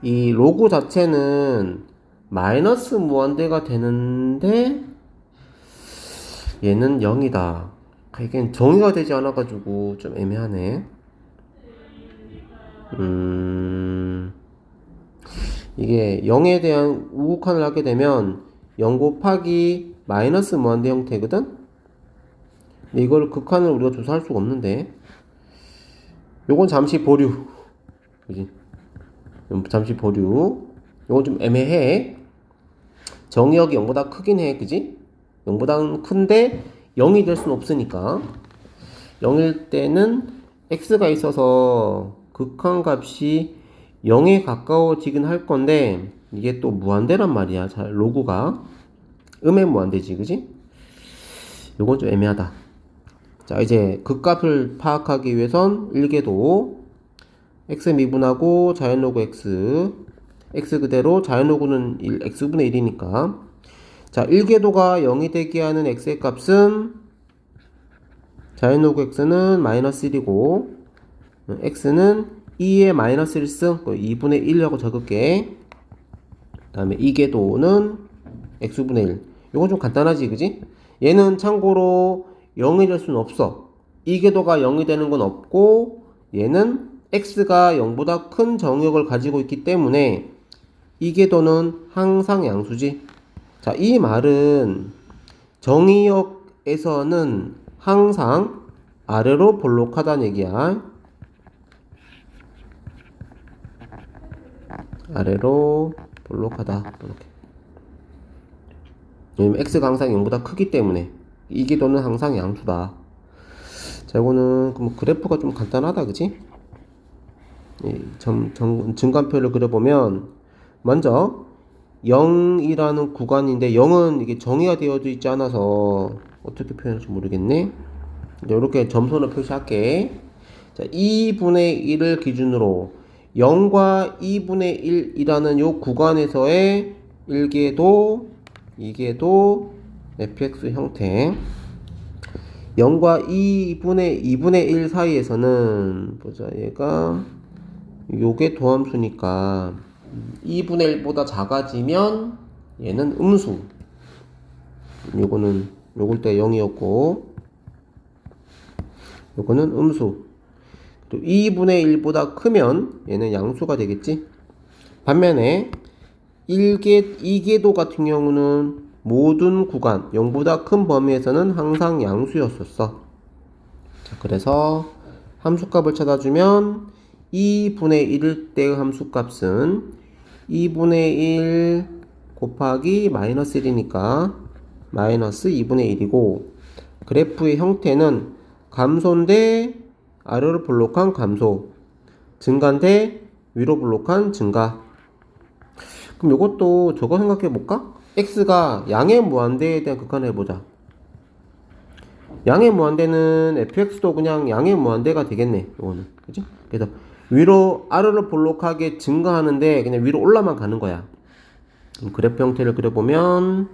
S1: 이 로그 자체는 마이너스 무한대가 되는데 얘는 0이다. 이게 정의가 되지 않아가지고 좀 애매하네. 이게 0에 대한 우극한을 하게 되면 0 곱하기 마이너스 무한대 형태거든? 근데 이걸 극한을 우리가 조사할 수가 없는데, 요건 잠시 보류. 그지? 잠시 보류. 요건 좀 애매해. 정의역이 0보다 크긴 해. 그지? 0보다 큰데 0이 될 수는 없으니까. 0일 때는 x가 있어서 극한값이 0에 가까워지긴 할 건데 이게 또 무한대란 말이야. 잘 로그가 음의 무한대지, 그지? 요건 좀 애매하다. 자, 이제 극값을 파악하기 위해선 1궤도 x 미분하고 자연로그 x 그대로 자연로그는 x분의 1이니까 자 1궤도가 0이 되게 하는 x의 값은 자연로그 x는 마이너스 1이고 x는 2의 마이너스 1승 2분의 1이라고 적을게. 그 다음에 2궤도는 x분의 1. 이건 좀 간단하지 그지? 얘는 참고로 0이 될 수는 없어. 2궤도가 0이 되는 건 없고 얘는 x가 0보다 큰 정의역을 가지고 있기 때문에 2궤도는 항상 양수지. 자, 이 말은 정의역에서는 항상 아래로 볼록하다는 얘기야. 아래로 볼록하다. 이렇게. 왜냐면 x가 항상 0보다 크기 때문에 이 궤도는 항상 양수다. 자, 이거는 뭐 그래프가 좀 간단하다, 그지? 증간표를 그려보면 먼저 0이라는 구간인데 0은 이게 정의가 되어져 있지 않아서 어떻게 표현할지 모르겠네. 이렇게 점선을 표시할게. 자, 2분의 1을 기준으로 0과 2분의 1이라는 요 구간에서의 1궤도, 2궤도, fx 형태 0과 2분의 1 사이에서는 보자 얘가 요게 도함수니까 2분의 1보다 작아지면 얘는 음수 요걸 때 0이었고 요거는 음수 또 2분의 1보다 크면 얘는 양수가 되겠지. 반면에 2궤도 같은 경우는 모든 구간 0보다 큰 범위에서는 항상 양수였었어. 자, 그래서 함수값을 찾아주면 2분의 1일 때의 함수값은 2분의 1 곱하기 마이너스 1이니까 마이너스 2분의 1이고 그래프의 형태는 감소인데 아래로 볼록한 감소, 증가인데 위로 볼록한 증가. 그럼 이것도 저거 생각해 볼까? x가 양의 무한대에 대한 극한을 해보자. 양의 무한대는 fx도 그냥 양의 무한대가 되겠네. 이거는 그지? 그래서 위로 아래로 볼록하게 증가하는데 그냥 위로 올라만 가는 거야. 그래프 형태를 그려보면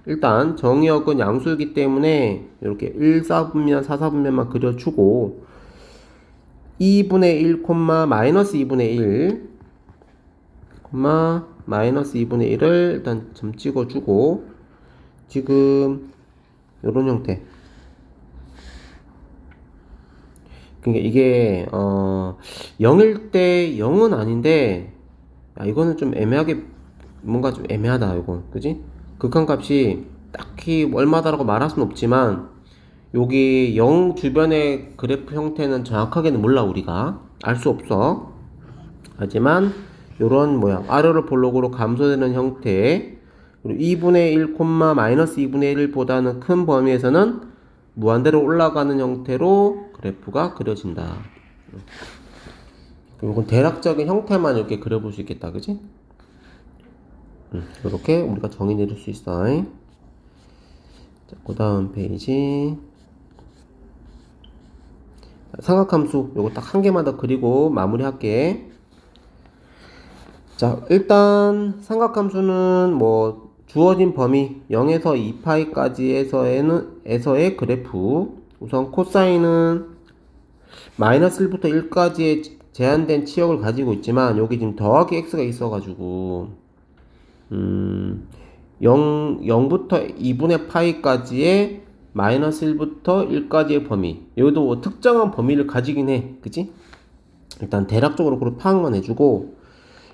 S1: 일단 정의역은 양수이기 때문에 이렇게 1, 4분면, 4, 4분면만 그려주고 2분의 1, 마이너스 2분의 1, 마이너스 2분의 1을 일단 점 찍어주고 지금 요런 형태. 그러니까 이게 0일 때 0은 아닌데 야, 이거는 좀 애매하게 뭔가 좀 애매하다 이거 그지? 극한값이 딱히 얼마다라고 말할 수는 없지만 여기 0 주변의 그래프 형태는 정확하게는 몰라 우리가 알 수 없어. 하지만 요런 모양 아래로 볼록으로 감소되는 형태 그리고 2분의 1, 마이너스 2분의 1보다는 큰 범위에서는 무한대로 올라가는 형태로 그래프가 그려진다. 이건 대략적인 형태만 이렇게 그려볼 수 있겠다, 그지? 이렇게 우리가 정의 내릴 수 있어. 자, 그 다음 페이지. 삼각함수 요거 딱 한 개만 더 그리고 마무리할게. 자, 일단 삼각함수는 뭐 주어진 범위 0에서 2파이까지에서의 그래프. 우선 코사인은 마이너스 1부터 1까지의 제한된 치역을 가지고 있지만 여기 지금 더하기 x가 있어가지고 0부터 2분의 파이까지의 마이너스 1부터 1까지의 범위 여기도 뭐 특정한 범위를 가지긴 해 그치? 일단 대략적으로 그렇게 파악만 해주고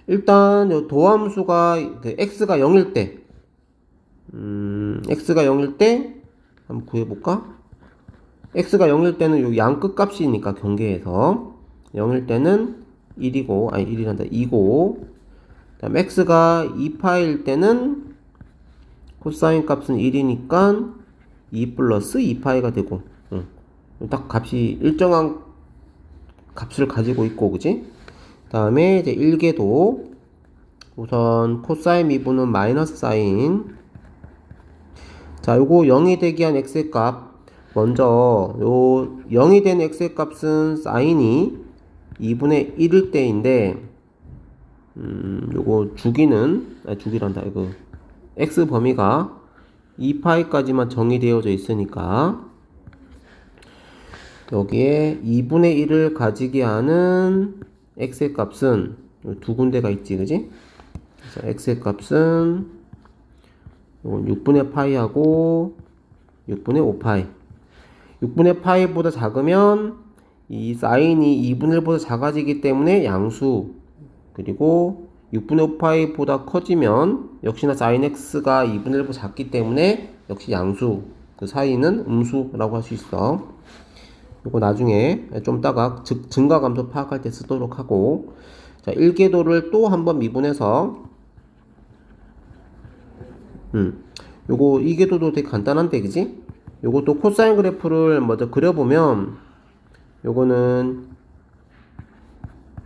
S1: 일단 요 도함수가 그 x가 0일 때 x가 0일 때 한번 구해볼까? x가 0일 때는 요 양끝 값이니까 경계에서 0일 때는 1이고 아니 1이란다 2고 그 다음 x가 2파일 때는 코사인 값은 1이니까 2 플러스 2파이가 되고 딱 값이 일정한 값을 가지고 있고 그지? 다음에 이제 1궤도 우선 코사인 미분은 마이너스 사인 자 요거 0이 되게 한 x의 값 먼저 요 0이 된 x의 값은 사인이 2분의 1일 때인데 요거 주기란다. 이거 x 범위가 2파이까지만 정의되어져 있으니까 여기에 2분의 1을 가지게 하는 x의 값은 두 군데가 있지, 그지? 그래서 x의 값은 요건 6분의 파이하고 6분의 5파이. 6분의 파이보다 작으면 이 사인이 2분의 1보다 작아지기 때문에 양수, 그리고 6분의 5파이보다 커지면 역시나 사인 x가 2분의 1보다 작기 때문에 역시 양수, 그 사이는 음수라고 할 수 있어. 이거 나중에 좀 이따가 증가감소 파악할 때 쓰도록 하고, 자 1궤도를 또 한번 미분해서 요거 2궤도도 되게 간단한데, 그지? 요것도 코사인 그래프를 먼저 그려보면 요거는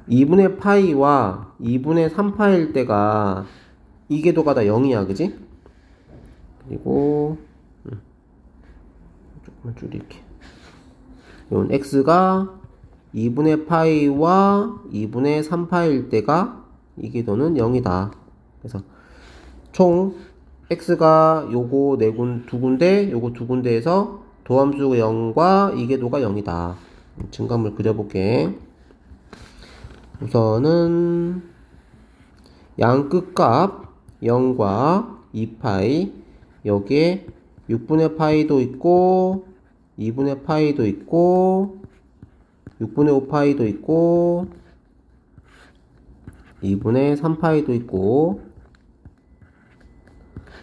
S1: 2분의 파이와 2분의 3파일 때가 2궤도가 다 0이야, 그지? 그리고 조금만 줄일게. 이건 x가 2분의 파이와 2분의 3파일 때가 2궤도는 0이다. 그래서 총 x가 요거 두 군데, 요거 두 군데에서 도함수 0과 2궤도가 0이다. 증감을 그려볼게. 우선은 양 끝값 0과 2파이, 여기에 6분의 파이도 있고 2분의 파이도 있고 6분의 5파이도 있고 2분의 3파이도 있고,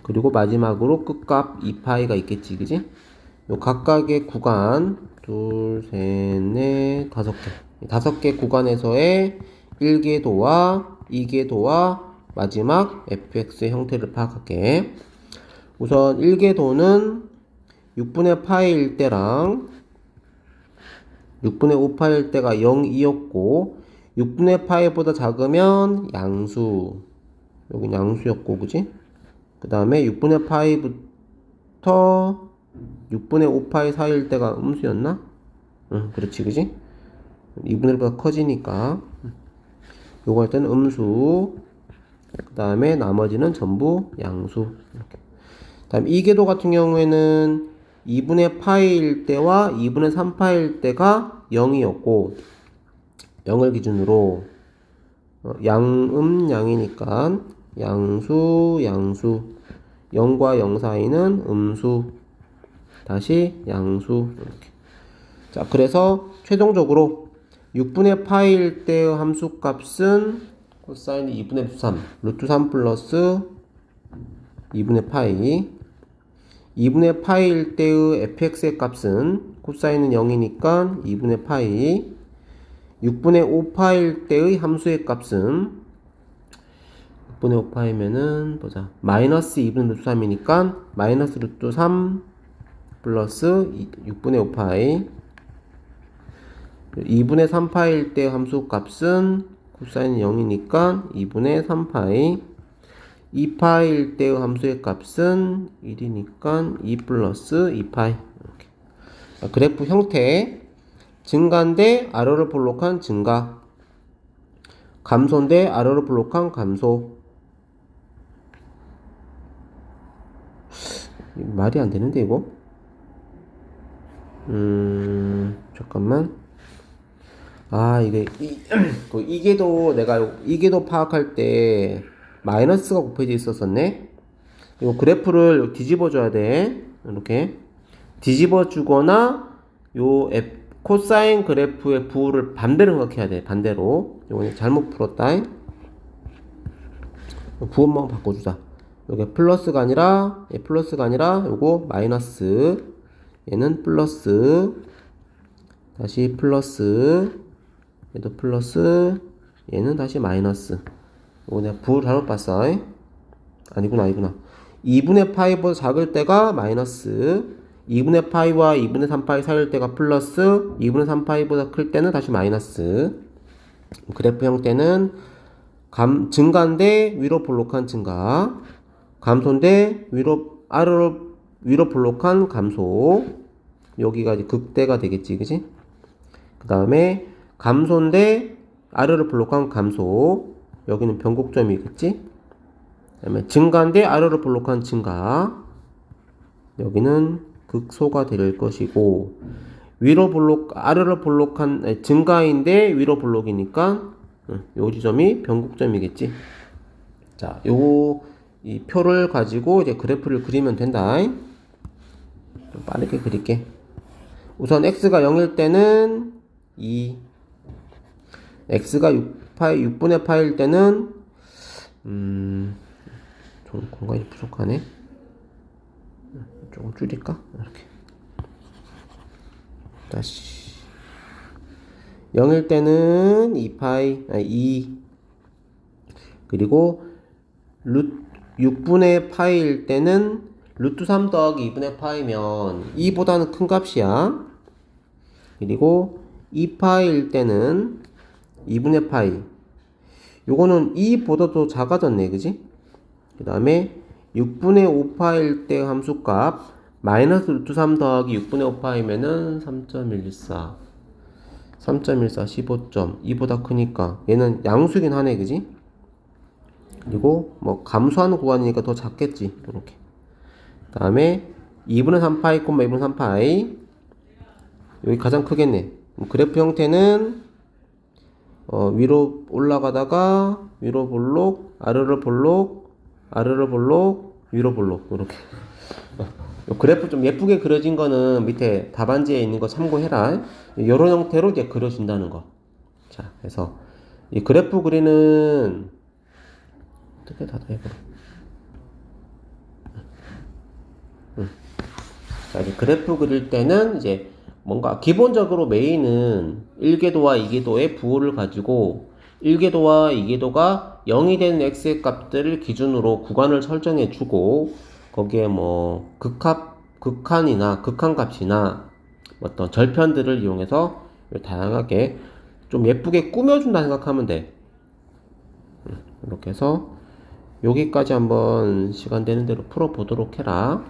S1: 그리고 마지막으로 끝값 2파이가 있겠지, 그지? 요 각각의 구간 둘, 셋, 넷, 다섯 개 구간에서의 1궤도와 2궤도와 마지막 fx의 형태를 파악할게. 우선 1궤도는 6분의 파이일 때랑 6분의 5파일 때가 0이었고 6분의 파이보다 작으면 양수, 여긴 양수였고, 그지? 그 다음에 6분의 파이부터 6분의 5파이 사이일 때가 음수였나? 응, 그렇지, 그지? 2분의 1보다 커지니까 요거 할 때는 음수, 그 다음에 나머지는 전부 양수. 이렇게. 다음 2궤도 같은 경우에는 2분의 파이일 때와 2분의 3파일 때가 0이었고 0을 기준으로 양이니까 양수 0과 0 사이는 음수, 다시 양수. 이렇게. 자, 그래서 최종적으로 6분의 파이일 때의 함수값은 코사인 2분의 3 루트 3 플러스 2분의 파이, 2분의 파이일 때의 fx의 값은 코사인은 0이니까 2분의 파이, 6분의 5파일 때의 함수의 값은 6분의 5파이면은 보자, 마이너스 2분의 루트 3이니까 마이너스 루트 3 플러스 6분의 5파이, 2분의 3파일 때 함수 값은 코사인은 0이니까 2분의 3파이, 2파일 때의 함수의 값은 1이니까 2 플러스 2파이. 이렇게. 자, 그래프 형태 증가인데 아래로 볼록한 증가, 감소인데 아래로 볼록한 감소. 말이 안 되는데 이거? 잠깐만. 이게 이게도 내가 이게도 파악할 때 마이너스가 곱해져 있었었네. 이거 그래프를 뒤집어 줘야 돼. 이렇게 뒤집어 주거나 요 코사인 그래프의 부호를 반대로 생각해야 돼. 반대로. 이거 잘못 풀었다. 부호만 바꿔주자. 요게 플러스가 아니라 요거 마이너스, 얘는 플러스, 다시 플러스, 얘도 플러스, 얘는 다시 마이너스. 요거 내가 부호 잘못 봤어. 아니구나. 2분의 파이보다 작을 때가 마이너스, 2분의 파이와 2분의 3파이 사이일 때가 플러스, 2분의 3파이보다 클 때는 다시 마이너스. 그래프 형태는 증가인데 위로 볼록한 증가, 감소인데 아래로 위로 볼록한 감소. 여기가 이제 극대가 되겠지, 그지? 그 다음에 감소인데 아래로 볼록한 감소. 여기는 변곡점이겠지? 그 다음에 증가인데 아래로 볼록한 증가. 여기는 극소가 될 것이고, 위로 볼록, 아래로 볼록한, 아니, 증가인데 위로 볼록이니까, 요 지점이 변곡점이겠지? 자, 이 표를 가지고 이제 그래프를 그리면 된다. 좀 빠르게 그릴게. 우선 x가 0일 때는 2, x가 6분의 파일 때는 좀 공간이 부족하네. 조금 줄일까? 이렇게. 다시 0일 때는 2파이, 아니 2, 그리고 6분의 파일 때는 루트 3 더하기 2분의 파이면 2보다는 큰 값이야. 그리고 2파일 때는 2분의 파이. 요거는 2보다도 작아졌네, 그지? 그 다음에 6분의 5파일 때 함수값 마이너스 루트 3 더하기 6분의 5파이면은 3.14 15점 2보다 크니까 얘는 양수긴 하네, 그지? 그리고 뭐 감소하는 구간이니까 더 작겠지, 이렇게. 그 다음에 2분의 3파이, 2분의 3파이 여기 가장 크겠네. 그래프 형태는 위로 올라가다가 위로 볼록, 아래로 볼록, 아래로 볼록, 위로 볼록, 이렇게. 그래프 좀 예쁘게 그려진 거는 밑에 답안지에 있는 거 참고해라. 이런 형태로 이제 그려진다는 거. 자, 그래서 이 그래프 그리는 어떻게 닫아해봐. 자, 이제 그래프 그릴 때는 이제 뭔가 기본적으로 메인은 1궤도와 2궤도의 부호를 가지고 1궤도와 2궤도가 0이 되는 x의 값들을 기준으로 구간을 설정해 주고 거기에 뭐 극한이나 극한값이나 어떤 절편들을 이용해서 다양하게 좀 예쁘게 꾸며준다 생각하면 돼. 이렇게 해서 여기까지 한번 시간 되는 대로 풀어보도록 해라.